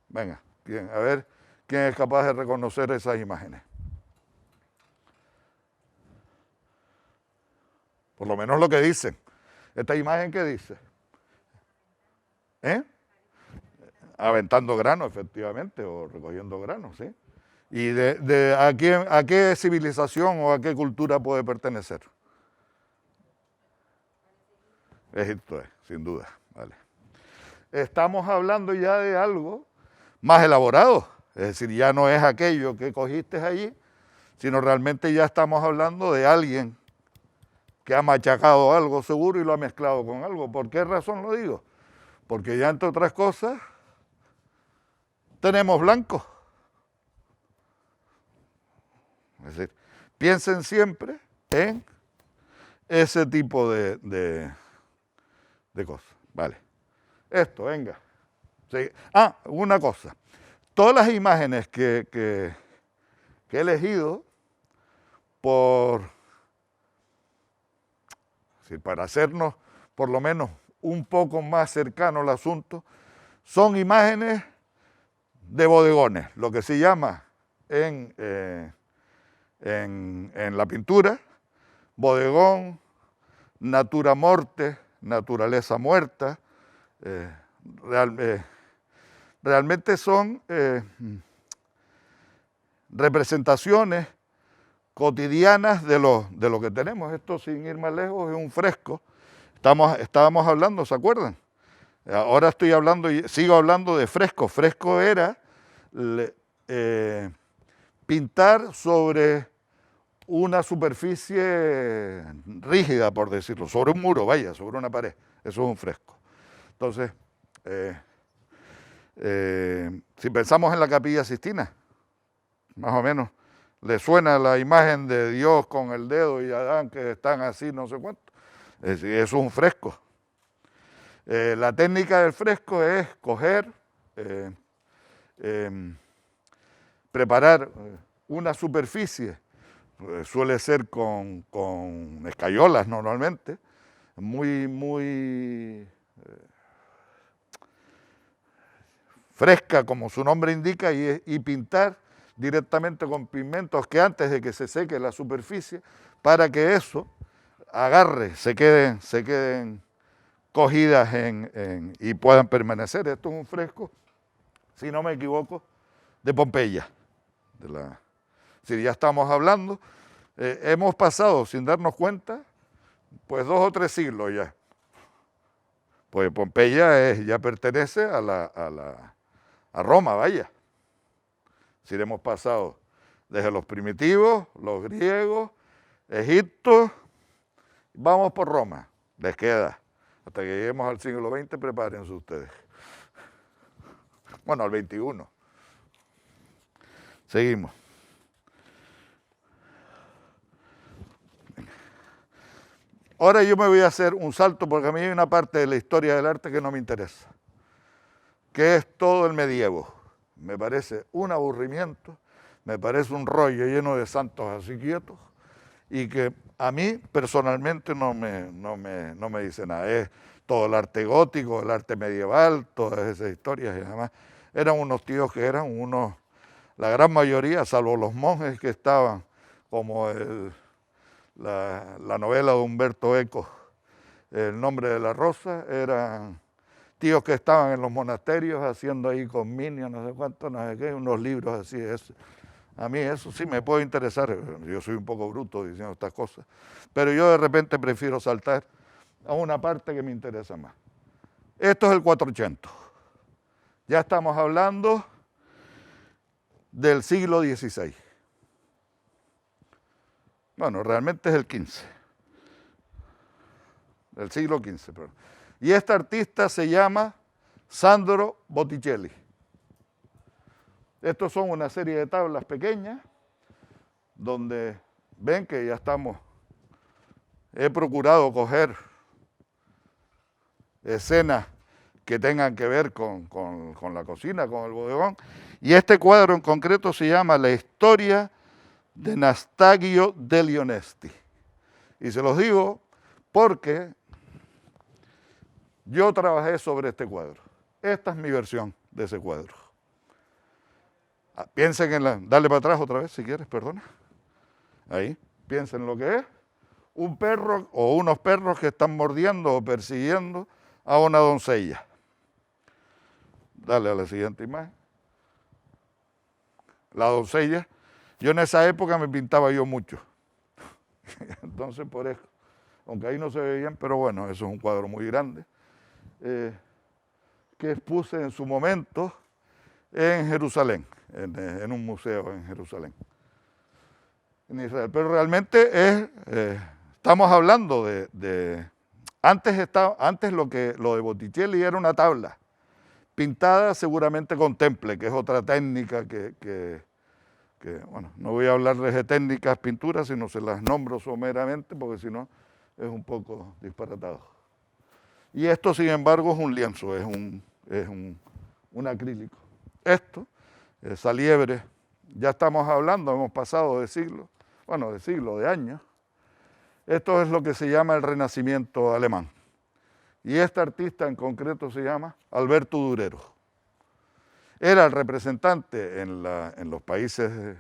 Venga, bien, a ver quién es capaz de reconocer esas imágenes. Por lo menos lo que dicen. ¿Esta imagen qué dice? Aventando grano, efectivamente, o recogiendo grano, ¿sí? ¿Y a qué civilización o a qué cultura puede pertenecer? Egipto es, sin duda, vale. Estamos hablando ya de algo más elaborado, es decir, ya no es aquello que cogiste allí, sino realmente ya estamos hablando de alguien que ha machacado algo seguro y lo ha mezclado con algo. ¿Por qué razón lo digo? Porque ya entre otras cosas tenemos blanco. Es decir, piensen siempre en ese tipo de cosas. Vale. Esto, venga. Sí. Una cosa. Todas las imágenes que he elegido para hacernos por lo menos un poco más cercano al asunto, son imágenes de bodegones, lo que se llama en la pintura bodegón, natura morte, naturaleza muerta. Realmente son representaciones cotidianas de lo que tenemos. Esto, sin ir más lejos, es un fresco. Estábamos hablando, ¿se acuerdan? Ahora sigo hablando de fresco. Fresco era pintar sobre una superficie rígida, por decirlo, sobre un muro, vaya, sobre una pared. Eso es un fresco. Entonces, si pensamos en la Capilla Sixtina, más o menos, le suena la imagen de Dios con el dedo y Adán que están así, no sé cuánto. Eso es un fresco. La técnica del fresco es coger, preparar una superficie, suele ser con escayolas normalmente, muy fresca, como su nombre indica, y pintar directamente con pigmentos que antes de que se seque la superficie, para que eso agarre, se queden cogidas y puedan permanecer. Esto es un fresco, si no me equivoco, de Pompeya. Si ya estamos hablando, hemos pasado sin darnos cuenta, pues 2 o 3 siglos ya. Pues Pompeya ya pertenece a Roma, vaya. Si hemos pasado desde los primitivos, los griegos, Egipto, vamos por Roma, les queda. Hasta que lleguemos al siglo XX, prepárense ustedes. Bueno, al XXI. Seguimos. Ahora yo me voy a hacer un salto porque a mí hay una parte de la historia del arte que no me interesa, que es todo el medievo. Me parece un aburrimiento, me parece un rollo lleno de santos así quietos y que a mí personalmente no me dice nada. Es todo el arte gótico, el arte medieval, todas esas historias y demás. Eran unos tíos que eran la gran mayoría, salvo los monjes que estaban, como la novela de Humberto Eco, El nombre de la rosa, eran tíos que estaban en los monasterios haciendo ahí conminio, no sé cuánto, no sé qué, unos libros así. A mí eso sí me puede interesar, yo soy un poco bruto diciendo estas cosas, pero yo de repente prefiero saltar a una parte que me interesa más. Esto es el 480. Ya estamos hablando del siglo XVI. Bueno, realmente es el XV. Del siglo XV, perdón. Y este artista se llama Sandro Botticelli. Estos son una serie de tablas pequeñas donde ven que ya estamos. He procurado coger escenas que tengan que ver con la cocina, con el bodegón. Y este cuadro en concreto se llama La historia de Nastagio degli Onesti. Y se los digo porque yo trabajé sobre este cuadro. Esta es mi versión de ese cuadro. Piensen dale para atrás otra vez si quieres, perdona. Ahí, piensen lo que es. Un perro o unos perros que están mordiendo o persiguiendo a una doncella. Dale a la siguiente imagen. La doncella. Yo en esa época me pintaba yo mucho. Entonces por eso, aunque ahí no se ve bien, pero bueno, eso es un cuadro muy grande. Que expuse en su momento en Jerusalén, en un museo en Jerusalén, en Israel. Pero realmente estamos hablando antes lo de Botticelli era una tabla, pintada seguramente con temple, que es otra técnica que bueno, no voy a hablarles de técnicas pinturas, sino se las nombro someramente, porque si no es un poco disparatado. Y esto, sin embargo, es un lienzo, es un acrílico. Esto, esa liebre, ya estamos hablando, hemos pasado de siglos, de años. Esto es lo que se llama el Renacimiento alemán. Y este artista en concreto se llama Alberto Durero. Era el representante en los países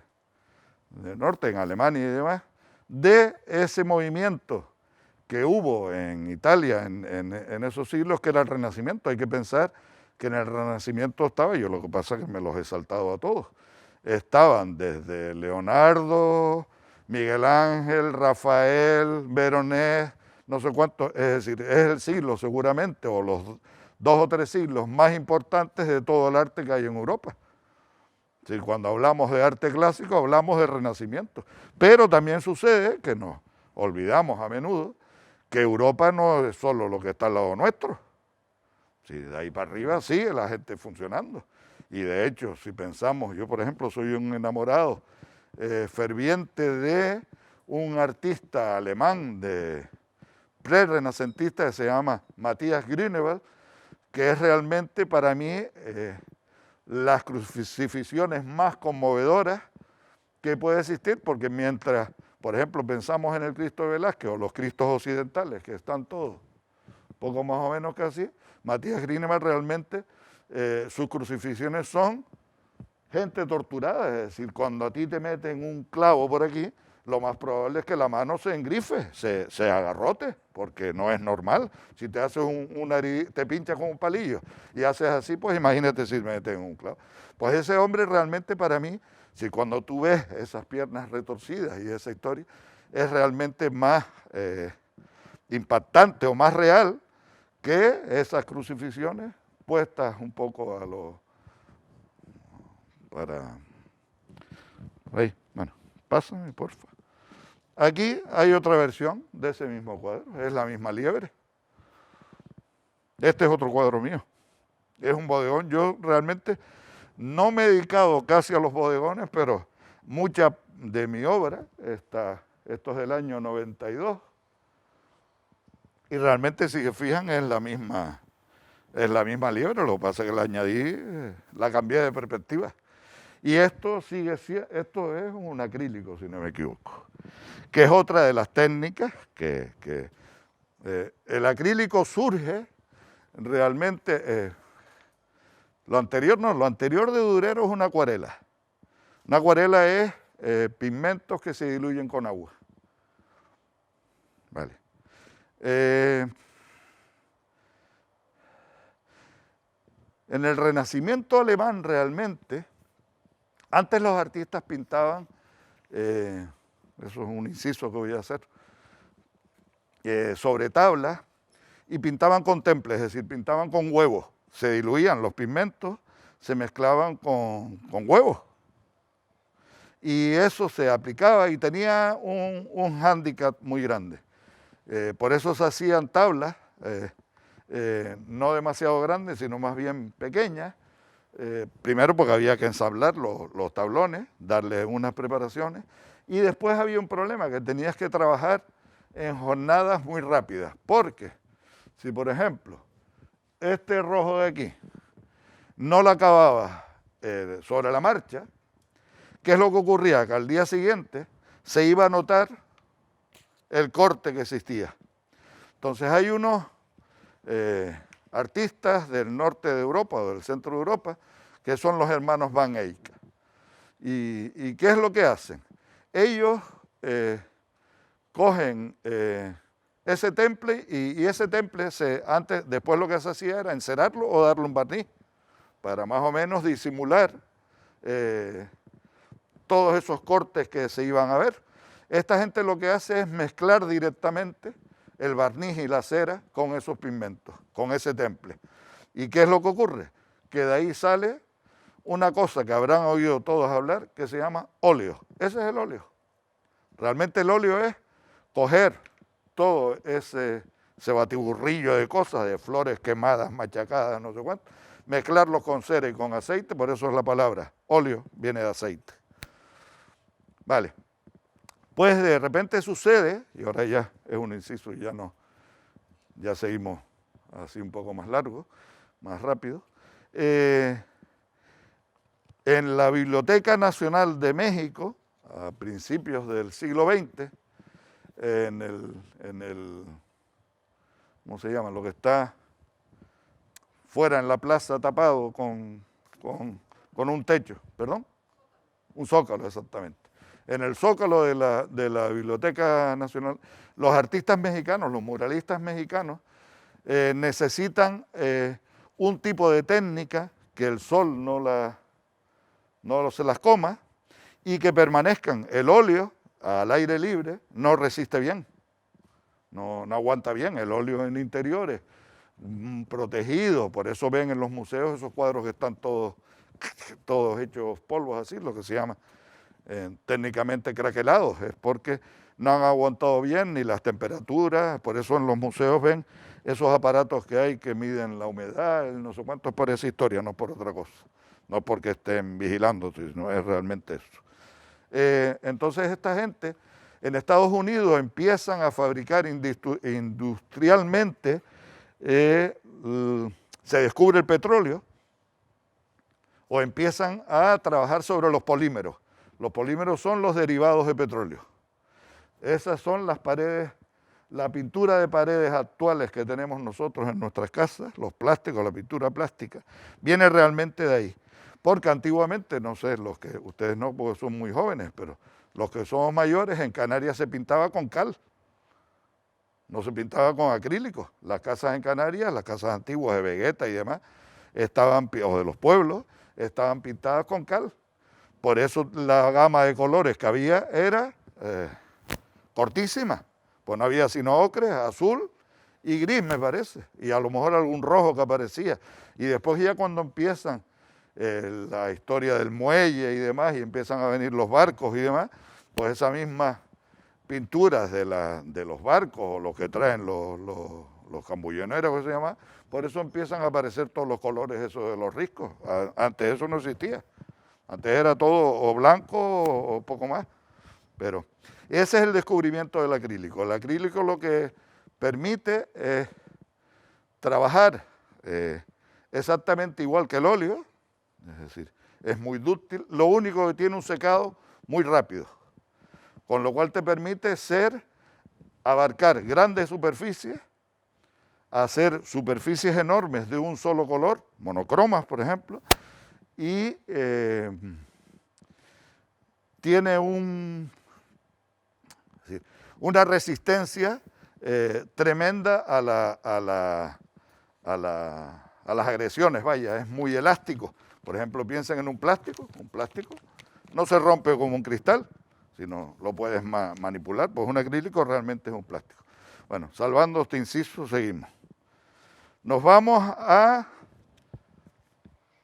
del norte, en Alemania y demás, de ese movimiento que hubo en Italia en esos siglos, que era el Renacimiento. Hay que pensar que en el Renacimiento estaba, yo lo que pasa es que me los he saltado a todos, estaban desde Leonardo, Miguel Ángel, Rafael, Veronés, no sé cuántos, es decir, es el siglo seguramente, o los 2 o 3 siglos más importantes de todo el arte que hay en Europa. Sí, cuando hablamos de arte clásico hablamos de Renacimiento, pero también sucede que nos olvidamos a menudo que Europa no es solo lo que está al lado nuestro. Sí, de ahí para arriba sigue la gente funcionando. Y de hecho, si pensamos, yo por ejemplo soy un enamorado ferviente de un artista alemán de pre-renacentista que se llama Matthias Grünewald, que es realmente para mí las crucifixiones más conmovedoras que puede existir, porque mientras, por ejemplo, pensamos en el Cristo de Velázquez o los Cristos occidentales, que están todos poco más o menos que así, Matthias Grünewald realmente, sus crucifixiones son gente torturada, es decir, cuando a ti te meten un clavo por aquí, lo más probable es que la mano se engrife, se agarrote, porque no es normal. Si te haces te pinchas con un palillo y haces así, pues imagínate si me meten un clavo. Pues ese hombre realmente para mí, si cuando tú ves esas piernas retorcidas y esa historia, es realmente más impactante o más real que esas crucifixiones puestas un poco a lo... para... Ahí, bueno, pásame, porfa. Aquí hay otra versión de ese mismo cuadro, es la misma liebre. Este es otro cuadro mío, es un bodegón. Yo realmente no me he dedicado casi a los bodegones, pero mucha de mi obra, esto es del año 92, y realmente si se fijan es la misma liebre, lo que pasa es que la añadí, la cambié de perspectiva. Y esto esto es un acrílico, si no me equivoco, que es otra de las técnicas que el acrílico surge realmente, lo anterior de Durero es una acuarela. Una acuarela es pigmentos que se diluyen con agua. Vale. En el Renacimiento alemán realmente, antes los artistas pintaban, eso es un inciso que voy a hacer, sobre tablas y pintaban con temples, es decir, pintaban con huevos. Se diluían los pigmentos, se mezclaban con huevos. Y eso se aplicaba y tenía un hándicap muy grande. Por eso se hacían tablas, no demasiado grandes, sino más bien pequeñas. Primero porque había que ensamblar los tablones, darle unas preparaciones. Y después había un problema, que tenías que trabajar en jornadas muy rápidas. Porque si, por ejemplo, este rojo de aquí no lo acababa sobre la marcha, ¿qué es lo que ocurría? Que al día siguiente se iba a notar el corte que existía. Entonces hay unos artistas del norte de Europa o del centro de Europa que son los hermanos Van Eyck. ¿Y qué es lo que hacen? Ellos cogen ese temple y ese temple después lo que se hacía era encerarlo o darle un barniz para más o menos disimular todos esos cortes que se iban a ver. Esta gente lo que hace es mezclar directamente el barniz y la cera con esos pigmentos, con ese temple. ¿Y qué es lo que ocurre? Que de ahí sale una cosa que habrán oído todos hablar, que se llama óleo. Ese es el óleo. Realmente el óleo es coger todo ese batiburrillo de cosas, de flores quemadas, machacadas, no sé cuánto, mezclarlo con cera y con aceite, por eso es la palabra óleo, viene de aceite. Vale. Pues de repente sucede, y ahora ya es un inciso y ya seguimos así un poco más largo, más rápido. En la Biblioteca Nacional de México, a principios del siglo XX, en el ¿cómo se llama? Lo que está fuera en la plaza tapado con un techo, ¿perdón? Un zócalo, exactamente. En el zócalo de la Biblioteca Nacional, los artistas mexicanos, los muralistas mexicanos, necesitan un tipo de técnica que el sol no se las coma y que permanezcan. El óleo al aire libre no resiste bien, no aguanta bien. El óleo en interiores protegido, por eso ven en los museos esos cuadros que están todos todos hechos polvos así, lo que se llama técnicamente craquelados, es porque no han aguantado bien ni las temperaturas, por eso en los museos ven esos aparatos que hay que miden la humedad, no sé cuánto, es por esa historia, no por otra cosa, no porque estén vigilando, sino es realmente eso. Entonces esta gente en Estados Unidos empiezan a fabricar industrialmente, se descubre el petróleo, o empiezan a trabajar sobre los polímeros. Los polímeros son los derivados de petróleo. Esas son las paredes, la pintura de paredes actuales que tenemos nosotros en nuestras casas, los plásticos, la pintura plástica, viene realmente de ahí. Porque antiguamente, no sé, los que ustedes no, porque son muy jóvenes, pero los que somos mayores, en Canarias se pintaba con cal, no se pintaba con acrílico. Las casas en Canarias, las casas antiguas de Vegueta y demás, estaban, o de los pueblos, estaban pintadas con cal. Por eso la gama de colores que había era cortísima. Pues no había sino ocre, azul y gris, me parece. Y a lo mejor algún rojo que aparecía. Y después ya cuando empiezan la historia del muelle y demás, y empiezan a venir los barcos y demás, pues esa misma pinturas de los barcos, o los que traen los cambulloneros, que se llama, por eso empiezan a aparecer todos los colores esos de los riscos. Antes eso no existía. Antes era todo o blanco o poco más. Pero ese es el descubrimiento del acrílico. El acrílico lo que permite es trabajar exactamente igual que el óleo, es decir, es muy dúctil, lo único que tiene un secado muy rápido, con lo cual te permite abarcar grandes superficies, hacer superficies enormes de un solo color, monocromas por ejemplo, y tiene una resistencia tremenda a las agresiones, vaya, es muy elástico. Por ejemplo, piensen en un plástico no se rompe como un cristal, sino lo puedes manipular, pues un acrílico realmente es un plástico. Bueno, salvando este inciso, seguimos. Nos vamos a...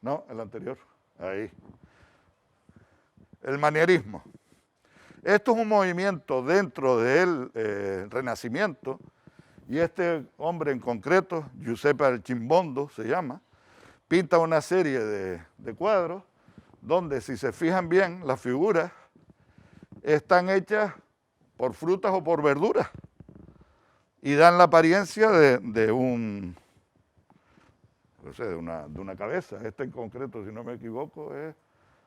No, el anterior, ahí. El manierismo. Esto es un movimiento dentro del Renacimiento, y este hombre en concreto, Giuseppe Arcimbondo se llama, pinta una serie de cuadros donde, si se fijan bien, las figuras están hechas por frutas o por verduras y dan la apariencia de una cabeza. Este en concreto, si no me equivoco, es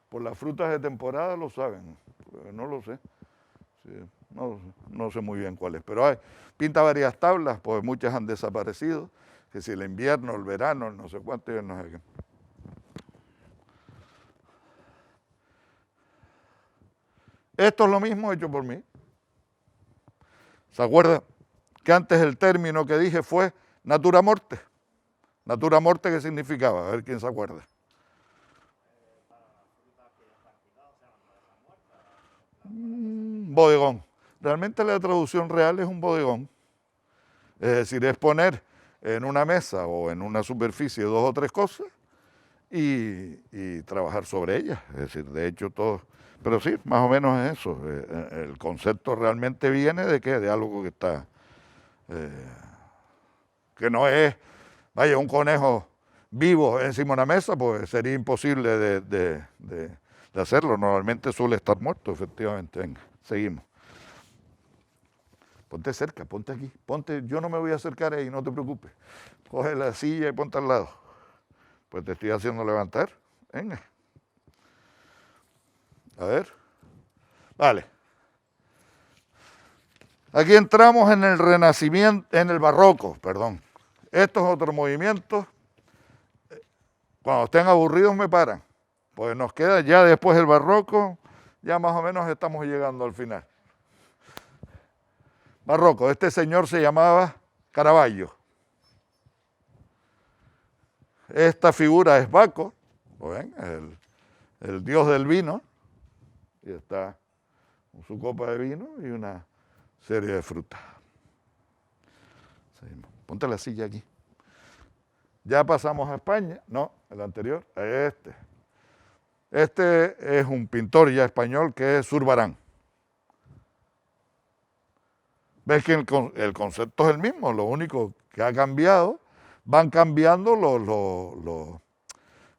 por las frutas de temporada, lo saben, no lo sé. Sí, no sé muy bien cuál es, pero pinta varias tablas, pues muchas han desaparecido, que si el invierno, el verano, no sé cuánto, no sé qué. Esto es lo mismo hecho por mí. ¿Se acuerda que antes el término que dije fue natura morte? Natura morte, ¿qué significaba? A ver quién se acuerda. Bodegón. Realmente la traducción real es un bodegón. Es decir, es poner en una mesa o en una superficie 2 o 3 cosas y trabajar sobre ellas. Es decir, de hecho todo... Pero sí, más o menos es eso. El concepto realmente viene de ¿qué? De algo que está... que no es, vaya, un conejo vivo encima de una mesa, pues sería imposible de hacerlo. Normalmente suele estar muerto, efectivamente. Venga, seguimos. Ponte cerca, ponte aquí, ponte, yo no me voy a acercar ahí, no te preocupes. Coge la silla y ponte al lado. Pues te estoy haciendo levantar. Venga. A ver. Vale. Aquí entramos en el Renacimiento, en el Barroco, perdón. Estos otros movimientos, cuando estén aburridos me paran. Pues nos queda ya después el Barroco, ya más o menos estamos llegando al final. Barroco, este señor se llamaba Caravaggio. Esta figura es Baco, ¿ven? El dios del vino, y está con su copa de vino y una serie de frutas. Seguimos. Ponte la silla aquí. Ya pasamos a España, no, el anterior, este. Este es un pintor ya español que es Zurbarán. Ves que el concepto es el mismo, lo único que ha cambiado, van cambiando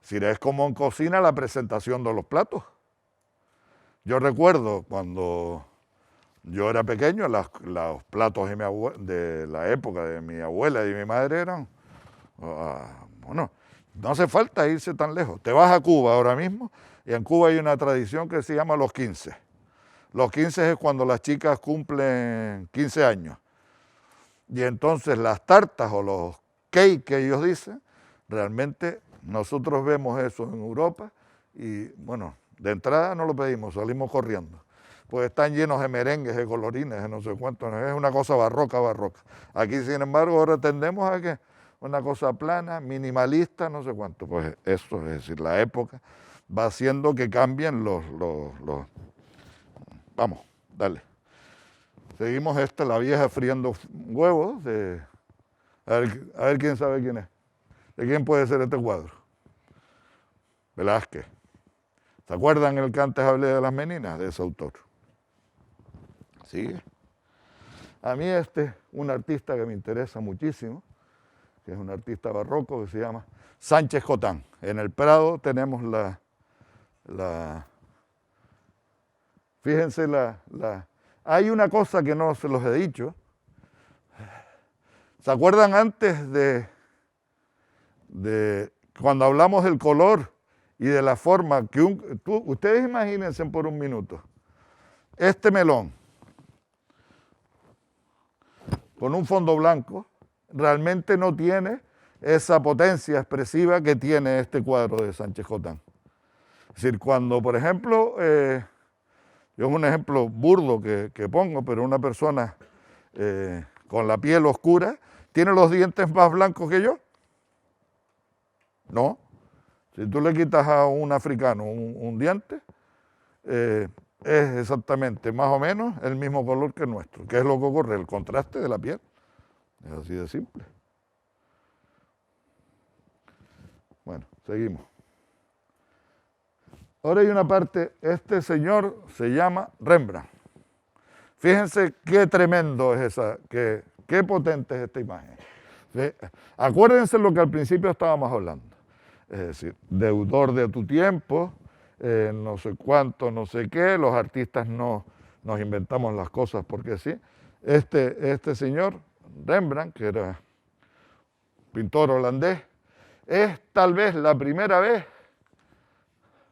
si es como en cocina la presentación de los platos. Yo recuerdo cuando yo era pequeño, los platos de la época de mi abuela y mi madre eran, bueno, no hace falta irse tan lejos. Te vas a Cuba ahora mismo y en Cuba hay una tradición que se llama los 15. Los 15 es cuando las chicas cumplen 15 años. Y entonces las tartas o los cakes que ellos dicen, realmente nosotros vemos eso en Europa y bueno, de entrada no lo pedimos, salimos corriendo. Pues están llenos de merengues, de colorines, de no sé cuánto, es una cosa barroca. Aquí, sin embargo, ahora tendemos a que una cosa plana, minimalista, no sé cuánto. Pues eso, es decir, la época va haciendo que cambien los... Vamos, dale. Seguimos la vieja friendo huevos. A ver quién sabe quién es. ¿De quién puede ser este cuadro? Velázquez. ¿Se acuerdan el que antes hablé de las meninas? De ese autor. Sigue. A mí un artista que me interesa muchísimo, que es un artista barroco que se llama Sánchez Cotán. En el Prado tenemos fíjense hay una cosa que no se los he dicho. ¿Se acuerdan antes de cuando hablamos del color y de la forma que ustedes imagínense por un minuto, este melón con un fondo blanco realmente no tiene esa potencia expresiva que tiene este cuadro de Sánchez Cotán. Es decir, cuando, por ejemplo, yo es un ejemplo burdo que pongo, pero una persona con la piel oscura tiene los dientes más blancos que yo. No. Si tú le quitas a un africano un diente, es exactamente más o menos el mismo color que el nuestro. ¿Qué es lo que ocurre? El contraste de la piel. Es así de simple. Bueno, seguimos. Ahora hay una parte, este señor se llama Rembrandt. Fíjense qué tremendo es esa, qué potente es esta imagen. Acuérdense lo que al principio estábamos hablando. Es decir, deudor de tu tiempo, no sé cuánto, no sé qué, los artistas no nos inventamos las cosas porque sí. Este señor, Rembrandt, que era pintor holandés, es tal vez la primera vez,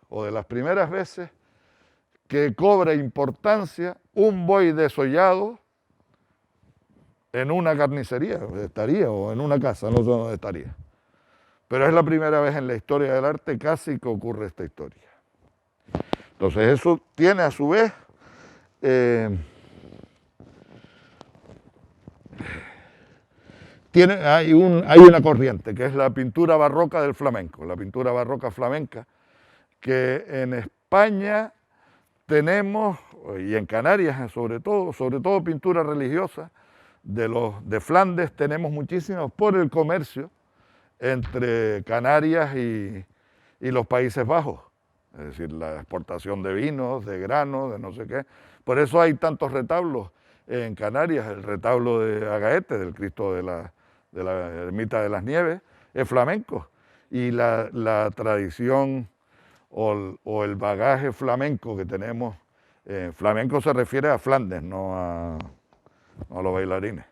o de las primeras veces, que cobra importancia un buey desollado en una carnicería, estaría, o en una casa, no sé dónde estaría. Pero es la primera vez en la historia del arte casi que ocurre esta historia. Entonces eso tiene a su vez hay una corriente que es la pintura barroca del flamenco, la pintura barroca flamenca, que en España tenemos, y en Canarias sobre todo pintura religiosa, de Flandes tenemos muchísimos por el comercio entre Canarias y los Países Bajos, es decir, la exportación de vinos, de granos, de no sé qué. Por eso hay tantos retablos en Canarias. El retablo de Agaete, del Cristo de la Ermita de las Nieves, es flamenco. Y la tradición o el bagaje flamenco que tenemos, flamenco se refiere a Flandes, no a los bailarines.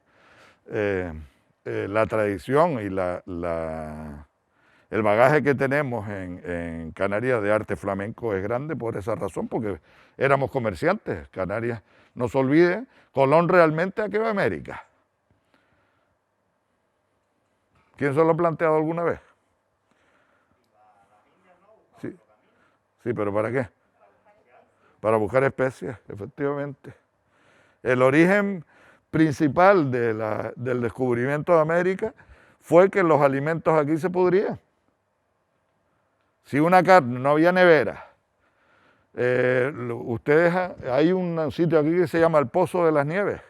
La tradición y el bagaje que tenemos en Canarias de arte flamenco es grande por esa razón, porque éramos comerciantes. Canarias, no se olviden, Colón realmente ¿a qué va a América? ¿Quién se lo ha planteado alguna vez? Sí, pero ¿para qué? Para buscar especies, efectivamente. El origen principal del descubrimiento de América fue que los alimentos aquí se pudrían. Si una carne, no había nevera. Hay un sitio aquí que se llama el Pozo de las Nieves,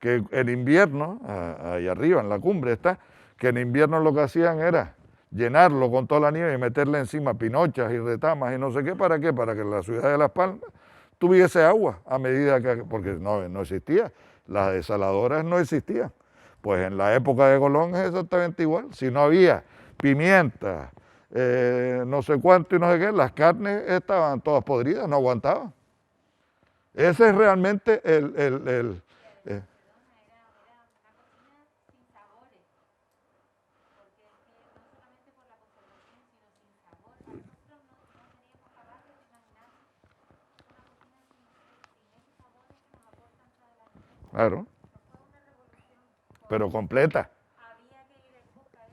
que en invierno, ahí arriba en la cumbre está, que en invierno lo que hacían era llenarlo con toda la nieve y meterle encima pinochas y retamas y no sé qué, ¿para qué? Para que la ciudad de Las Palmas tuviese agua a medida que, porque no existía, las desaladoras no existían. Pues en la época de Colón es exactamente igual, si no había pimienta, no sé cuánto y no sé qué, las carnes estaban todas podridas, no aguantaban. Ese es realmente eh, claro, pero completa.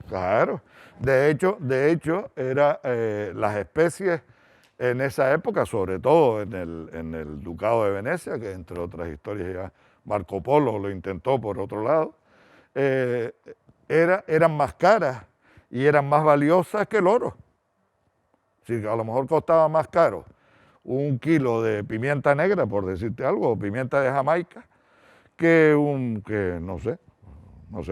Claro. De hecho era las especies en esa época, sobre todo en el Ducado de Venecia, que entre otras historias ya Marco Polo lo intentó por otro lado, eh, eran más caras y eran más valiosas que el oro. Si a lo mejor costaba más caro un kilo de pimienta negra, por decirte algo, o pimienta de Jamaica, que no sé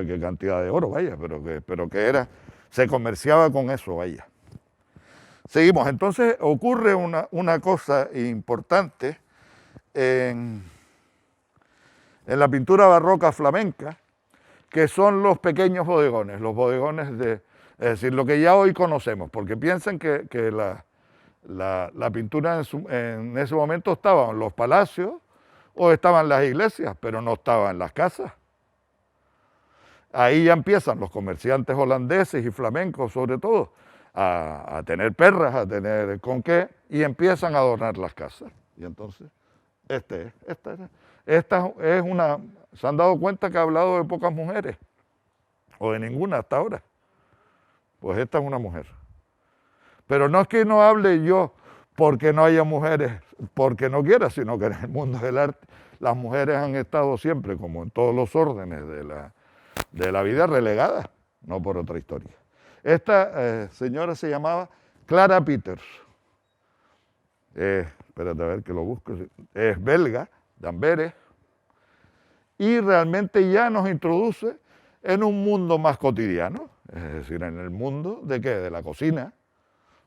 qué cantidad de oro, vaya, pero que se comerciaba con eso, vaya. Seguimos, entonces ocurre una cosa importante en la pintura barroca flamenca, que son los pequeños bodegones, los bodegones es decir, lo que ya hoy conocemos, porque piensan que la pintura en ese momento estaba en los palacios o estaban las iglesias, pero no estaba en las casas. Ahí ya empiezan los comerciantes holandeses y flamencos, sobre todo, a tener perras, a tener con qué, y empiezan a adornar las casas. Y entonces, esta es una... ¿Se han dado cuenta que ha hablado de pocas mujeres? O de ninguna hasta ahora. Pues esta es una mujer. Pero no es que no hable yo porque no haya mujeres, porque no quiera, sino que en el mundo del arte las mujeres han estado siempre, como en todos los órdenes de la vida, relegadas, no por otra historia. Esta señora se llamaba Clara Peters. Espérate a ver que lo busco. Es belga, de Amberes, y realmente ya nos introduce en un mundo más cotidiano, es decir, en el mundo de ¿qué? De la cocina.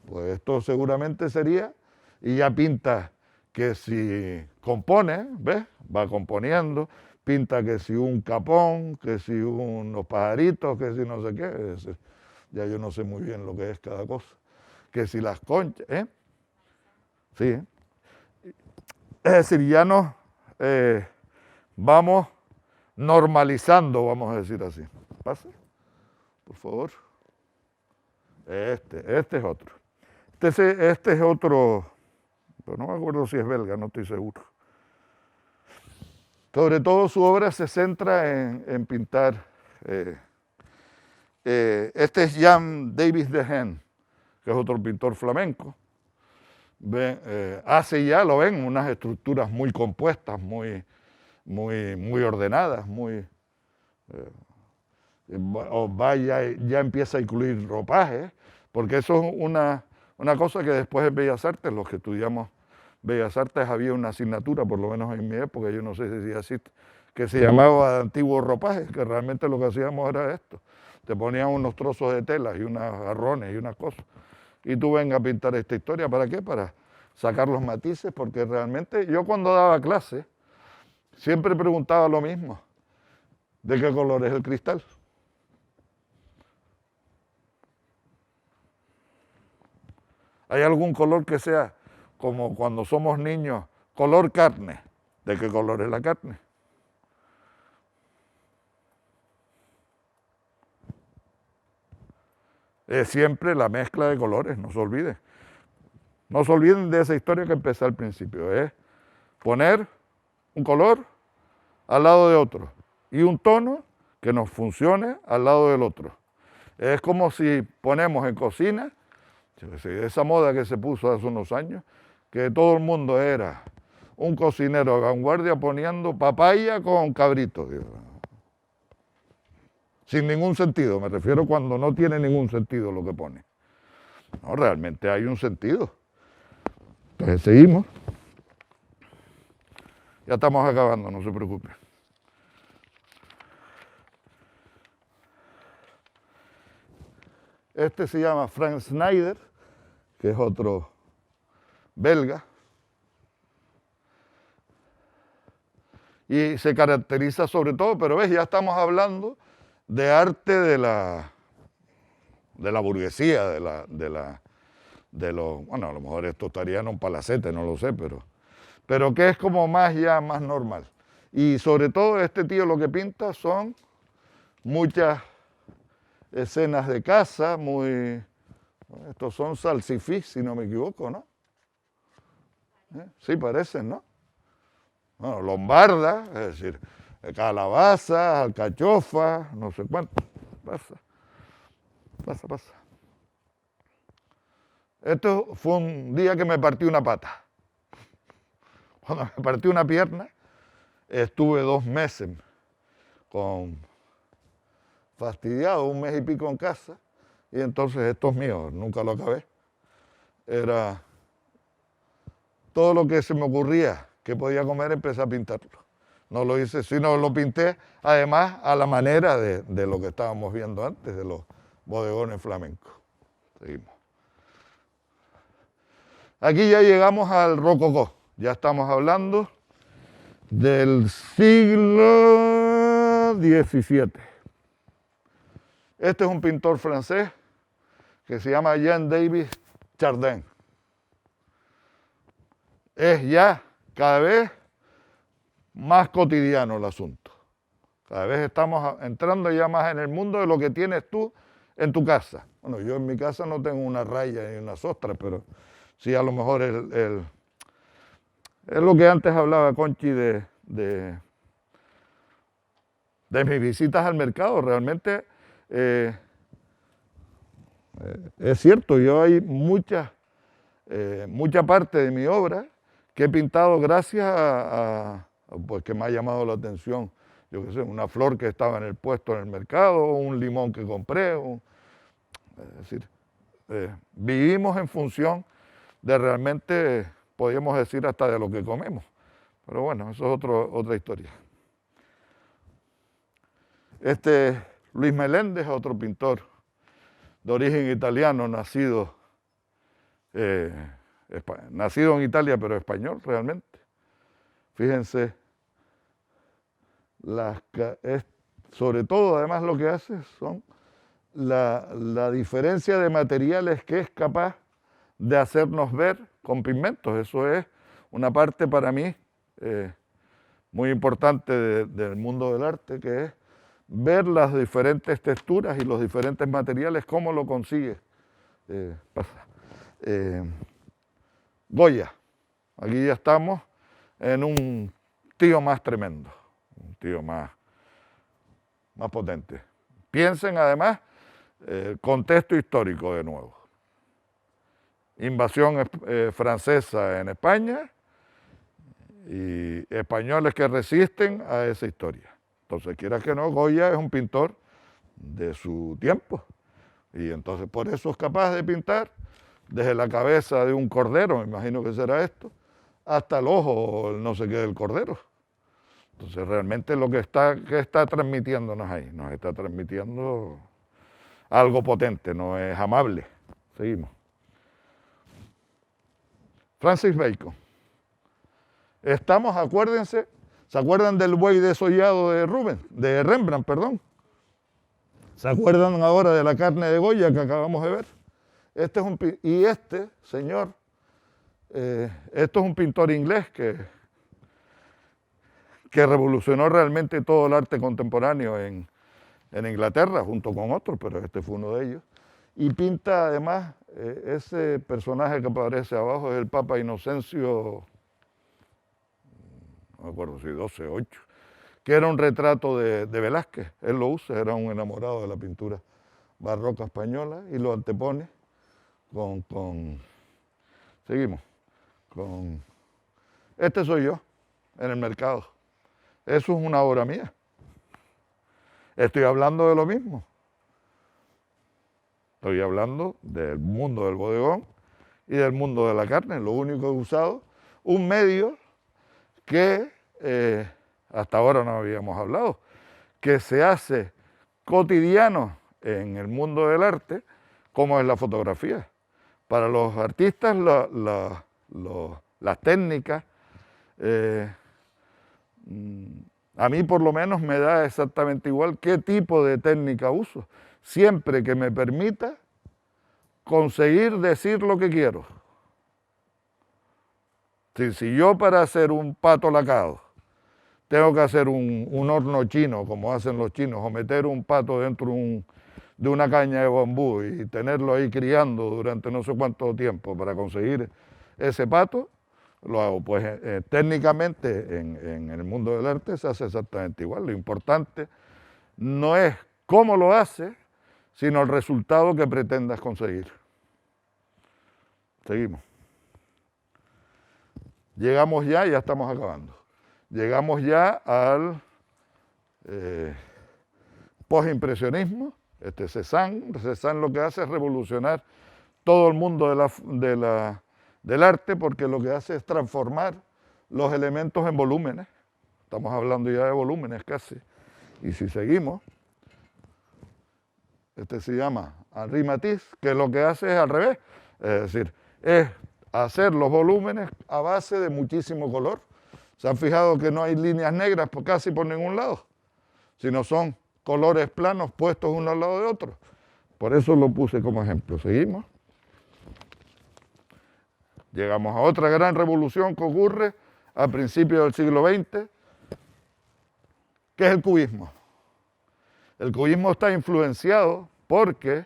Pues esto seguramente sería, y ya pinta que si compone, ¿ves? Va componiendo, pinta que si un capón, que si unos pajaritos, que si no sé qué, ya yo no sé muy bien lo que es cada cosa, que si las conchas, Sí. Es decir, ya nos vamos normalizando, vamos a decir así. Pase, por favor. Este es otro. Este es otro, pero no me acuerdo si es belga, no estoy seguro. Sobre todo su obra se centra en pintar. Este es Jan Davis de Hen, que es otro pintor flamenco. Hace ya, lo ven, unas estructuras muy compuestas, muy ordenadas, ya empieza a incluir ropajes, porque eso es una cosa que después en Bellas Artes, los que estudiamos Bellas Artes, había una asignatura, por lo menos en mi época, yo no sé si así, que se llamaba antiguos ropajes, que realmente lo que hacíamos era esto. Te ponían unos trozos de telas y unos jarrones y unas cosas, y tú vengas a pintar esta historia, ¿para qué? Para sacar los matices, porque realmente yo cuando daba clase siempre preguntaba lo mismo, ¿de qué color es el cristal? ¿Hay algún color que sea como cuando somos niños, color carne? ¿De qué color es la carne? Es siempre la mezcla de colores, no se olviden. No se olviden de esa historia que empecé al principio, es poner un color al lado de otro y un tono que nos funcione al lado del otro. Es como si ponemos en cocina, esa moda que se puso hace unos años, que todo el mundo era un cocinero de vanguardia poniendo papaya con cabrito. Sin ningún sentido, me refiero cuando no tiene ningún sentido lo que pone. No, realmente hay un sentido. Entonces seguimos. Ya estamos acabando, no se preocupe. Este se llama Frank Snyder, que es otro belga. Y se caracteriza sobre todo, pero ves, ya estamos hablando de arte de la burguesía, bueno, a lo mejor esto estaría en un palacete, no lo sé, pero que es como más normal. Y sobre todo este tío lo que pinta son muchas escenas de casa, estos son salsifis, si no me equivoco, ¿no? Sí, parecen, ¿no? Bueno, lombarda, es decir, calabazas, alcachofas, no sé cuánto. Pasa. Esto fue un día que me partí una pata. Cuando me partí una pierna, estuve 2 meses fastidiado, 1 mes y pico en casa, y entonces esto es mío, nunca lo acabé. Era todo lo que se me ocurría que podía comer, empecé a pintarlo. No lo hice, sino lo pinté, además, a la manera de lo que estábamos viendo antes, de los bodegones flamencos. Seguimos. Aquí ya llegamos al rococó. Ya estamos hablando del siglo XVII. Este es un pintor francés que se llama Jean-David Chardin. Es ya cada vez más cotidiano el asunto. Cada vez estamos entrando ya más en el mundo de lo que tienes tú en tu casa. Bueno, yo en mi casa no tengo una raya ni unas ostras, pero sí a lo mejor es lo que antes hablaba Conchi de mis visitas al mercado. Realmente es cierto, yo hay mucha parte de mi obra que he pintado gracias pues que me ha llamado la atención, yo qué sé, una flor que estaba en el puesto en el mercado, un limón que compré. Es decir, vivimos en función de realmente, podríamos decir, hasta de lo que comemos. Pero bueno, eso es otra historia. Luis Meléndez, otro pintor de origen italiano, nacido en Italia, pero español realmente. Fíjense, sobre todo además lo que hace son la diferencia de materiales que es capaz de hacernos ver con pigmentos. Eso es una parte para mí muy importante del mundo del arte, que es ver las diferentes texturas y los diferentes materiales, cómo lo consigue. Goya, aquí ya estamos en un tío más tremendo, un tío más potente. Piensen además contexto histórico de nuevo. Invasión francesa en España y españoles que resisten a esa historia. Entonces, quiera que no, Goya es un pintor de su tiempo. Y entonces por eso es capaz de pintar desde la cabeza de un cordero, me imagino que será esto, hasta el ojo o el no sé qué del cordero. Entonces realmente lo que está transmitiéndonos ahí, nos está transmitiendo algo potente, no es amable. Seguimos. Francis Bacon. Acuérdense, ¿se acuerdan del buey desollado de Rembrandt, perdón? ¿Se acuerdan ahora de la carne de Goya que acabamos de ver? Este señor, esto es un pintor inglés que revolucionó realmente todo el arte contemporáneo en Inglaterra, junto con otros, pero este fue uno de ellos. Y pinta además, ese personaje que aparece abajo es el Papa Inocencio, no me acuerdo si 12 o 8, que era un retrato de Velázquez. Él lo usa, era un enamorado de la pintura barroca española y lo antepone seguimos, este soy yo en el mercado. Eso es una obra mía. Estoy hablando de lo mismo. Estoy hablando del mundo del bodegón y del mundo de la carne. Lo único que he usado, un medio que hasta ahora no habíamos hablado, que se hace cotidiano en el mundo del arte cómo es la fotografía. Para los artistas las técnicas, a mí por lo menos me da exactamente igual qué tipo de técnica uso, siempre que me permita conseguir decir lo que quiero. Si yo para hacer un pato lacado tengo que hacer un horno chino, como hacen los chinos, o meter un pato dentro de una caña de bambú y tenerlo ahí criando durante no sé cuánto tiempo para conseguir ese pato, lo hago. Pues técnicamente en el mundo del arte se hace exactamente igual. Lo importante no es cómo lo haces, sino el resultado que pretendas conseguir. Seguimos. Llegamos ya estamos acabando. Llegamos ya al postimpresionismo. Cézanne lo que hace es revolucionar todo el mundo del arte, porque lo que hace es transformar los elementos en volúmenes. Estamos hablando ya de volúmenes casi. Y si seguimos, se llama Henri Matisse, que lo que hace es al revés. Es decir, es hacer los volúmenes a base de muchísimo color. ¿Se han fijado que no hay líneas negras casi por ningún lado? Sino son colores planos puestos uno al lado de otro. Por eso lo puse como ejemplo. Seguimos. Llegamos a otra gran revolución que ocurre a principios del siglo XX, que es el cubismo. El cubismo está influenciado porque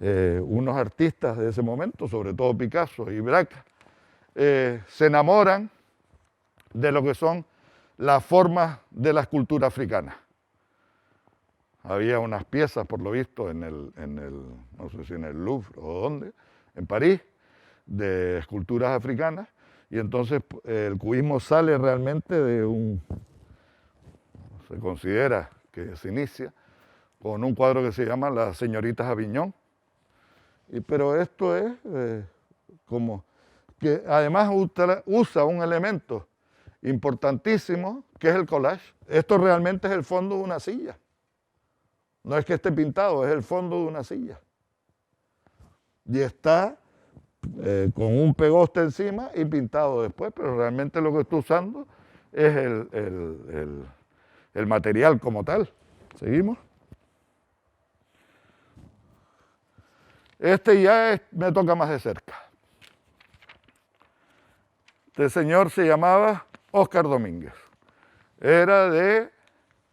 unos artistas de ese momento, sobre todo Picasso y Braque, se enamoran de lo que son las formas de la escultura africana. Había unas piezas, por lo visto, no sé si en el Louvre o dónde, en París, de esculturas africanas, y entonces el cubismo sale realmente se considera que se inicia con un cuadro que se llama Las señoritas Aviñón, pero esto es como que además usa un elemento importantísimo, que es el collage. Esto realmente es el fondo de una silla. No es que esté pintado, es el fondo de una silla. Y está con un pegoste encima y pintado después, pero realmente lo que estoy usando es el material como tal. ¿Seguimos? Me toca más de cerca. Este señor se llamaba Óscar Domínguez. Era de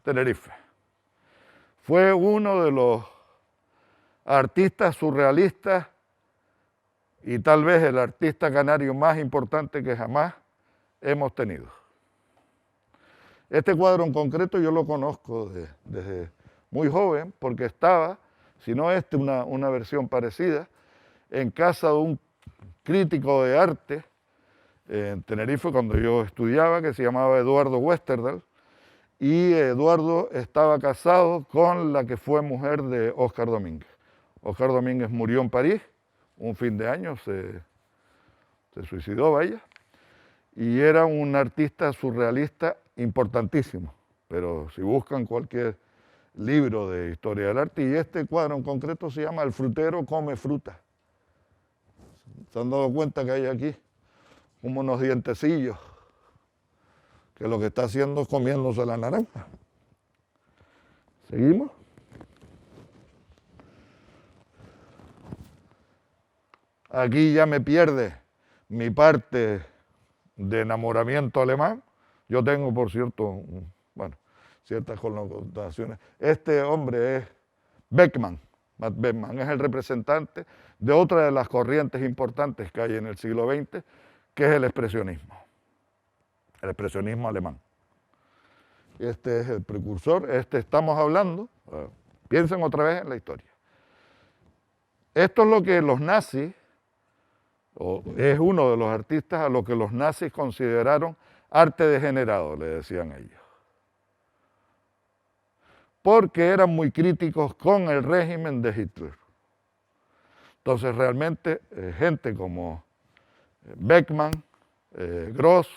Tenerife. Fue uno de los artistas surrealistas y tal vez el artista canario más importante que jamás hemos tenido. Este cuadro en concreto yo lo conozco desde muy joven, porque estaba, si no una versión parecida, en casa de un crítico de arte en Tenerife cuando yo estudiaba, que se llamaba Eduardo Westerdahl, y Eduardo estaba casado con la que fue mujer de Óscar Domínguez. Óscar Domínguez murió en París un fin de año, se suicidó, vaya, y era un artista surrealista importantísimo, pero si buscan cualquier libro de historia del arte, y este cuadro en concreto se llama El frutero come fruta. ¿Se han dado cuenta que hay aquí como unos dientecillos, que lo que está haciendo es comiéndose la naranja? ¿Seguimos? Aquí ya me pierde mi parte de enamoramiento alemán. Yo tengo, por cierto, ciertas connotaciones. Este hombre es Beckmann. Max Beckmann es el representante de otra de las corrientes importantes que hay en el siglo XX, que es el expresionismo alemán. Este es el precursor, estamos hablando, piensen otra vez en la historia. Esto es lo que los nazis, o es uno de los artistas a lo que los nazis consideraron arte degenerado, le decían ellos. Porque eran muy críticos con el régimen de Hitler. Entonces realmente gente como Beckmann, Gross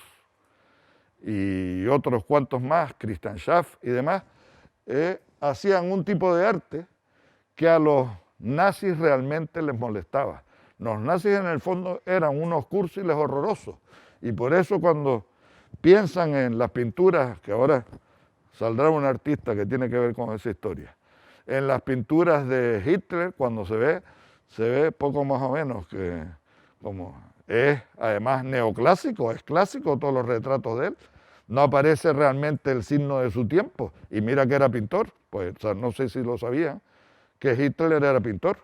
y otros cuantos más, Christian Schaff y demás, hacían un tipo de arte que a los nazis realmente les molestaba. Los nazis en el fondo eran unos cursiles horrorosos y por eso cuando piensan en las pinturas, que ahora saldrá un artista que tiene que ver con esa historia, en las pinturas de Hitler, cuando se ve poco más o menos que como es además neoclásico, es clásico todos los retratos de él, no aparece realmente el signo de su tiempo, y mira que era pintor, pues o sea, no sé si lo sabían, que Hitler era pintor,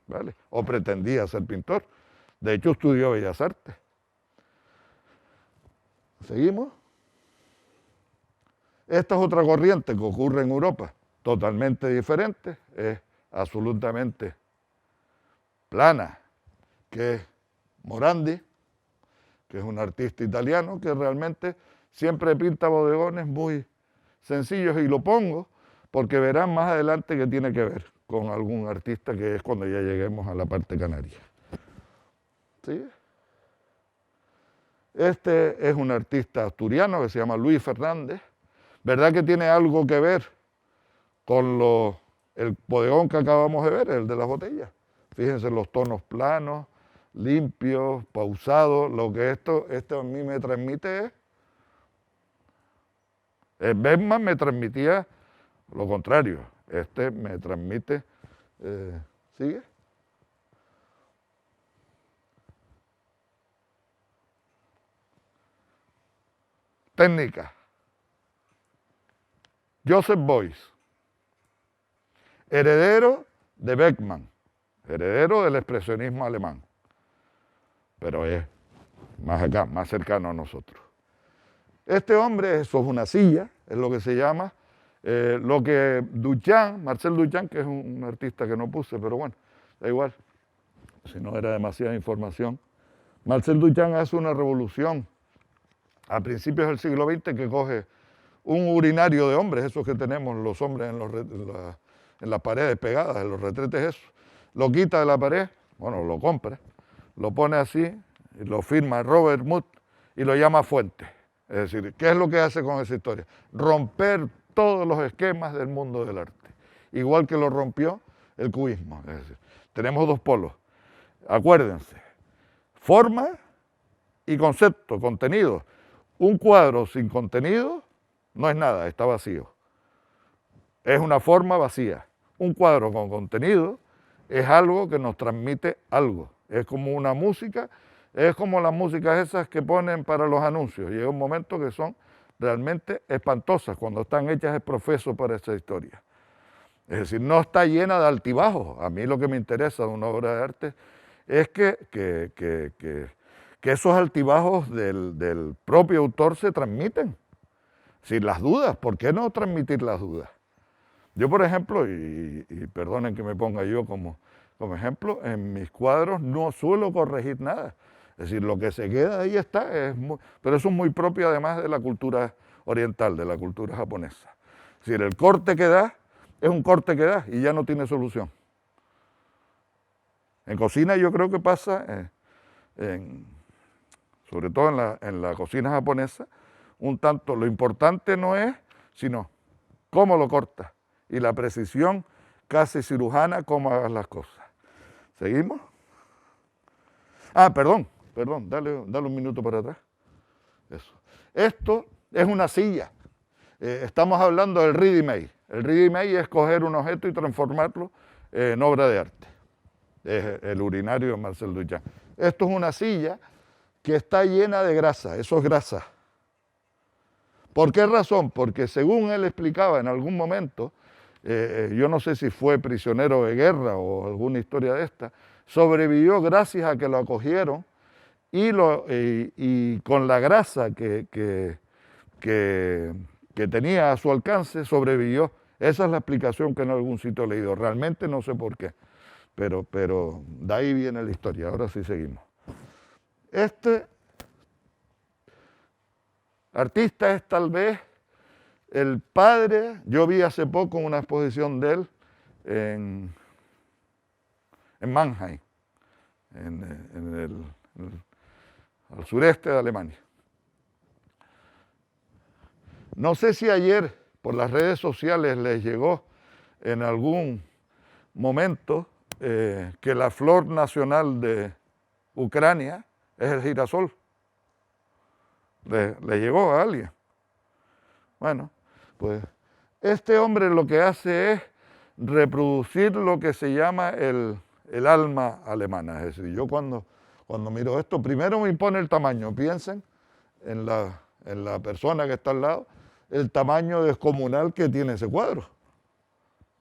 ¿vale? O pretendía ser pintor, de hecho estudió Bellas Artes. ¿Seguimos? Esta es otra corriente que ocurre en Europa, totalmente diferente, es absolutamente plana, que es Morandi, que es un artista italiano que realmente siempre pinta bodegones muy sencillos y lo pongo porque verán más adelante que tiene que ver con algún artista que es cuando ya lleguemos a la parte canaria. ¿Sí? Este es un artista asturiano que se llama Luis Fernández. ¿Verdad que tiene algo que ver con el bodegón que acabamos de ver, el de las botellas? Fíjense los tonos planos, limpios, pausados. Lo que esto a mí me transmite es... Bergman me transmitía lo contrario. Este me transmite... ¿Sigue? Técnica. Joseph Beuys, heredero de Beckmann, heredero del expresionismo alemán, pero es más acá, más cercano a nosotros. Este hombre, eso es una silla, es lo que se llama, lo que Duchamp, Marcel Duchamp, que es un artista que no puse, pero bueno, da igual, si no era demasiada información. Marcel Duchamp hace una revolución a principios del siglo XX que coge un urinario de hombres, esos que tenemos los hombres en las paredes pegadas, en los retretes esos, lo quita de la pared, bueno, lo compra, lo pone así, y lo firma Robert Muth y lo llama fuente. Es decir, ¿qué es lo que hace con esa historia? Romper todos los esquemas del mundo del arte, igual que lo rompió el cubismo. Es decir, tenemos dos polos, acuérdense, forma y concepto, contenido. Un cuadro sin contenido no es nada, está vacío. Es una forma vacía. Un cuadro con contenido es algo que nos transmite algo. Es como una música, es como las músicas esas que ponen para los anuncios. Llega un momento que son realmente espantosas cuando están hechas es profeso para esa historia. Es decir, no está llena de altibajos. A mí lo que me interesa de una obra de arte es que esos altibajos del propio autor se transmiten. Sin las dudas, ¿por qué no transmitir las dudas? Yo, por ejemplo, y perdonen que me ponga yo como ejemplo, en mis cuadros no suelo corregir nada. Es decir, lo que se queda ahí está, pero eso es muy propio además de la cultura oriental, de la cultura japonesa. Es decir, el corte que da es un corte que da y ya no tiene solución. En cocina yo creo que pasa, sobre todo en la cocina japonesa, un tanto, lo importante no es, sino cómo lo cortas y la precisión casi cirujana, cómo hagas las cosas. ¿Seguimos? Ah, perdón, dale un minuto para atrás. Eso. Esto es una silla. Estamos hablando del ready-made. El ready-made es coger un objeto y transformarlo en obra de arte. Es el urinario de Marcel Duchamp. Esto es una silla que está llena de grasa, eso es grasa. ¿Por qué razón? Porque según él explicaba en algún momento, yo no sé si fue prisionero de guerra o alguna historia de esta, sobrevivió gracias a que lo acogieron y con la grasa que tenía a su alcance sobrevivió. Esa es la explicación que en algún sitio he leído. Realmente no sé por qué, pero de ahí viene la historia. Ahora sí seguimos. Este artista es tal vez el padre, yo vi hace poco una exposición de él en Mannheim, al sureste de Alemania. No sé si ayer por las redes sociales les llegó en algún momento que la flor nacional de Ucrania es el girasol. Le llegó a alguien. Bueno, pues este hombre lo que hace es reproducir lo que se llama el alma alemana. Es decir, yo cuando miro esto, primero me impone el tamaño. Piensen en la persona que está al lado, el tamaño descomunal que tiene ese cuadro.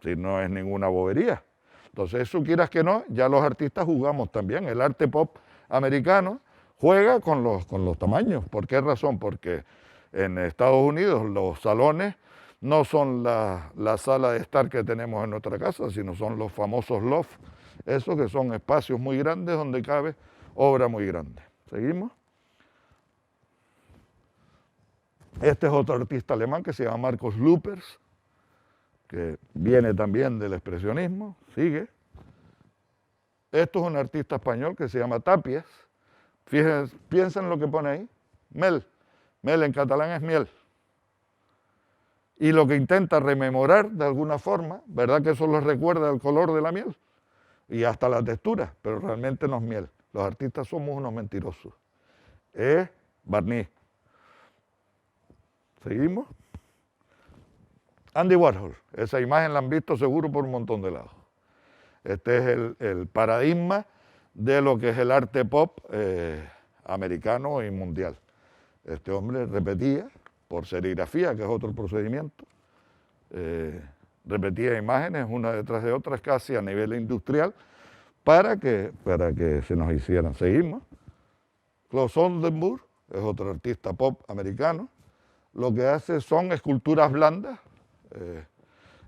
Si no es ninguna bobería. Entonces, eso quieras que no, ya los artistas jugamos también. El arte pop americano juega con los tamaños. ¿Por qué razón? Porque en Estados Unidos los salones no son la sala de estar que tenemos en nuestra casa, sino son los famosos loft, esos que son espacios muy grandes donde cabe obra muy grande. ¿Seguimos? Este es otro artista alemán que se llama Marcos Lüpers, que viene también del expresionismo, sigue. Esto es un artista español que se llama Tapies. Fíjense, piensen lo que pone ahí, mel. Mel en catalán es miel. Y lo que intenta rememorar de alguna forma, ¿verdad que eso les recuerda el color de la miel? Y hasta la textura, pero realmente no es miel. Los artistas somos unos mentirosos. Es barniz. ¿Seguimos? Andy Warhol, esa imagen la han visto seguro por un montón de lados. Este es el paradigma de lo que es el arte pop americano y mundial. Este hombre repetía, por serigrafía, que es otro procedimiento, repetía imágenes una detrás de otras casi a nivel industrial para que se nos hicieran. Seguimos. Claus Oldenburg es otro artista pop americano. Lo que hace son esculturas blandas,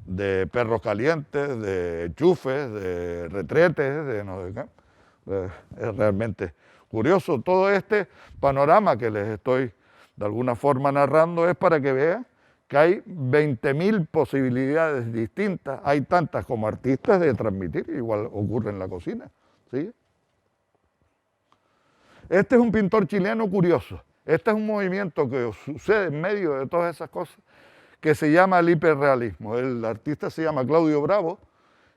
de perros calientes, de enchufes, de retretes, de no sé qué. Es realmente curioso. Todo este panorama que les estoy de alguna forma narrando es para que vean que hay 20.000 posibilidades distintas, hay tantas como artistas de transmitir, igual ocurre en la cocina. ¿Sí? Este es un pintor chileno curioso. Este es un movimiento que sucede en medio de todas esas cosas, que se llama el hiperrealismo. El artista se llama Claudio Bravo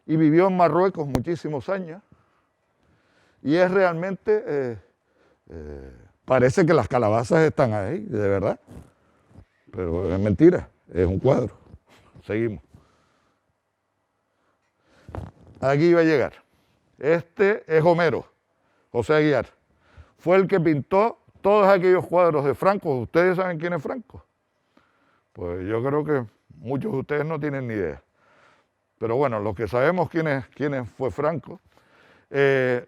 y vivió en Marruecos muchísimos años. Y es realmente, parece que las calabazas están ahí, de verdad. Pero es mentira, es un cuadro. Seguimos. Aquí iba a llegar. Este es Homero, José Aguiar. Fue el que pintó todos aquellos cuadros de Franco. ¿Ustedes saben quién es Franco? Pues yo creo que muchos de ustedes no tienen ni idea. Pero bueno, los que sabemos quién fue Franco,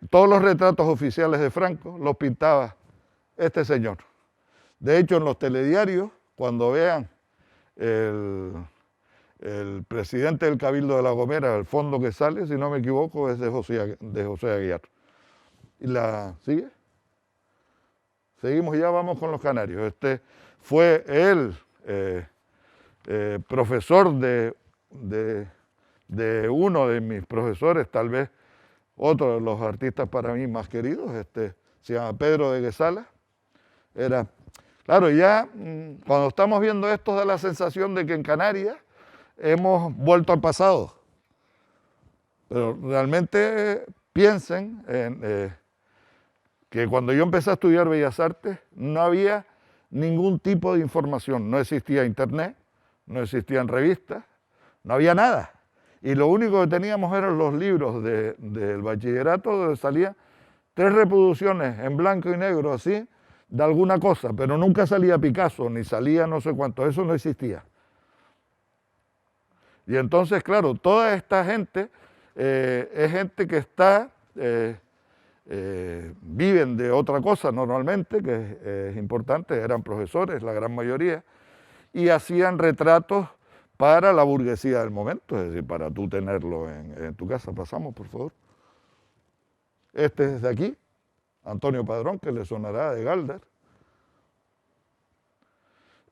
todos los retratos oficiales de Franco los pintaba este señor. De hecho, en los telediarios, cuando vean el presidente del Cabildo de La Gomera, el fondo que sale, si no me equivoco, es de José Aguiar. ¿Y la sigue? Seguimos, ya vamos con los canarios. Este fue el profesor de uno de mis profesores, tal vez otro de los artistas para mí más queridos, se llama Pedro de Guesala. Claro, ya cuando estamos viendo esto da la sensación de que en Canarias hemos vuelto al pasado. Pero realmente piensen en que cuando yo empecé a estudiar Bellas Artes no había ningún tipo de información. No existía internet, no existían revistas, no había nada. Y lo único que teníamos eran los libros del bachillerato donde salían 3 reproducciones en blanco y negro así de alguna cosa, pero nunca salía Picasso, ni salía no sé cuánto, eso no existía. Y entonces, claro, toda esta gente es gente que viven de otra cosa normalmente, que es importante, eran profesores, la gran mayoría, y hacían retratos para la burguesía del momento, es decir, para tú tenerlo en tu casa. Pasamos, por favor. Este es de aquí, Antonio Padrón, que le sonará de Galdar,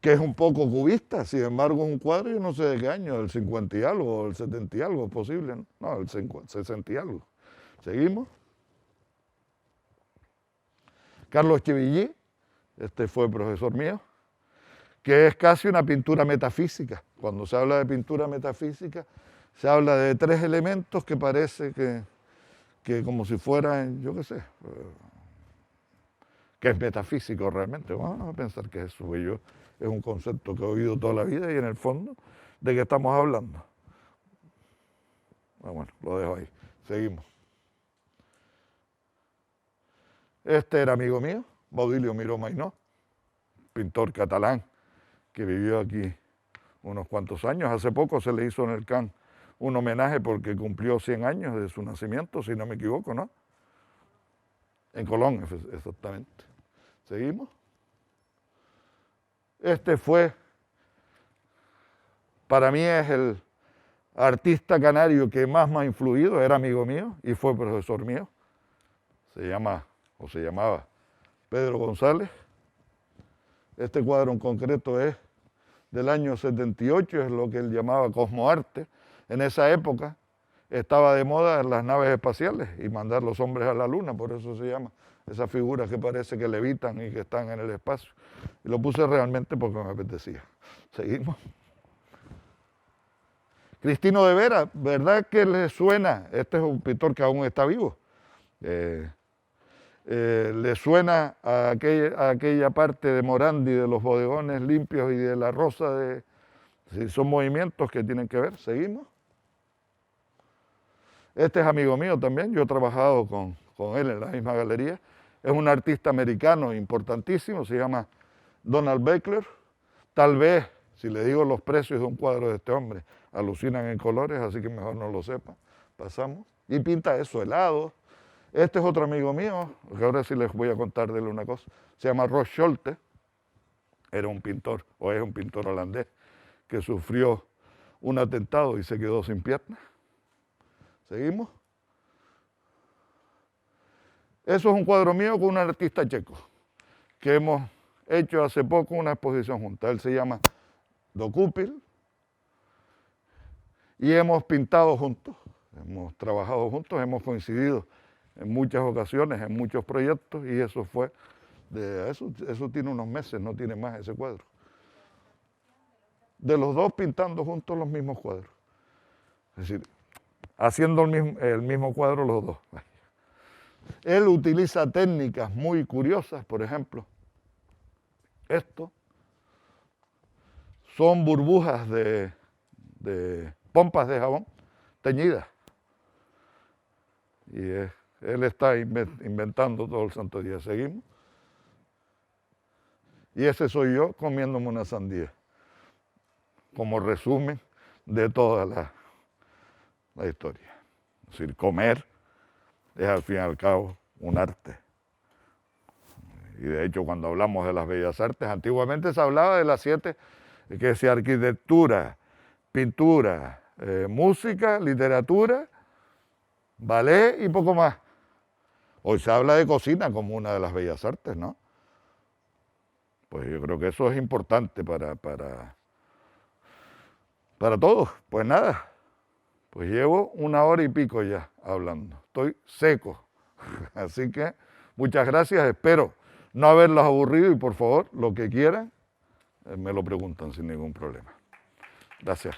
que es un poco cubista, sin embargo es un cuadro, yo no sé de qué año, del 50 y algo, del 70 y algo, posible, ¿no? No, del 60 y algo. Seguimos. Carlos Chevillí, este fue profesor mío, que es casi una pintura metafísica. Cuando se habla de pintura metafísica, se habla de 3 elementos que parece que como si fuera, yo qué sé, que es metafísico realmente. Vamos a pensar que eso, porque yo es un concepto que he oído toda la vida y en el fondo, ¿de qué estamos hablando? Bueno, lo dejo ahí. Seguimos. Este era amigo mío, Baudilio Miró Mainó, pintor catalán que vivió aquí unos cuantos años. Hace poco se le hizo en el CAN un homenaje porque cumplió 100 años de su nacimiento, si no me equivoco, ¿no? En Colón, exactamente. ¿Seguimos? Este fue, para mí es el artista canario que más me ha influido, era amigo mío y fue profesor mío. Se llamaba Pedro González. Este cuadro en concreto es del año 78, es lo que él llamaba cosmoarte. En esa época estaba de moda las naves espaciales y mandar los hombres a la luna, por eso se llama. Esas figuras que parece que levitan y que están en el espacio. Y lo puse realmente porque me apetecía. Seguimos. Cristino de Vera, ¿verdad que le suena? Este es un pintor que aún está vivo. Le suena a aquella parte de Morandi, de los bodegones limpios y de la rosa. Si son movimientos que tienen que ver. Seguimos. Este es amigo mío también, yo he trabajado con él en la misma galería. Es un artista americano importantísimo, se llama Donald Beckler. Tal vez, si le digo los precios de un cuadro de este hombre, alucinan en colores, así que mejor no lo sepa. Pasamos. Y pinta eso, helado. Este es otro amigo mío, que ahora sí les voy a contar de él una cosa. Se llama Ross Scholte. Era un pintor, o es un pintor holandés, que sufrió un atentado y se quedó sin piernas. ¿Seguimos? Eso es un cuadro mío con un artista checo, que hemos hecho hace poco una exposición juntos. Él se llama Dokupil y hemos pintado juntos, hemos trabajado juntos, hemos coincidido en muchas ocasiones, en muchos proyectos y eso fue, eso tiene unos meses, no tiene más ese cuadro. De los dos pintando juntos los mismos cuadros. Es decir, haciendo el mismo cuadro los dos. Él utiliza técnicas muy curiosas, por ejemplo, esto son burbujas de pompas de jabón teñidas. Y él está inventando todo el santo día. Seguimos. Y ese soy yo comiéndome una sandía, como resumen de toda la historia. Es decir, comer es al fin y al cabo un arte. Y de hecho cuando hablamos de las bellas artes, antiguamente se hablaba de las 7, que es arquitectura, pintura, música, literatura, ballet y poco más. Hoy se habla de cocina como una de las bellas artes, ¿no? Pues yo creo que eso es importante para todos. Pues nada, pues llevo 1 hora y pico ya hablando. Estoy seco. Así que muchas gracias. Espero no haberlos aburrido y por favor, lo que quieran, me lo preguntan sin ningún problema. Gracias.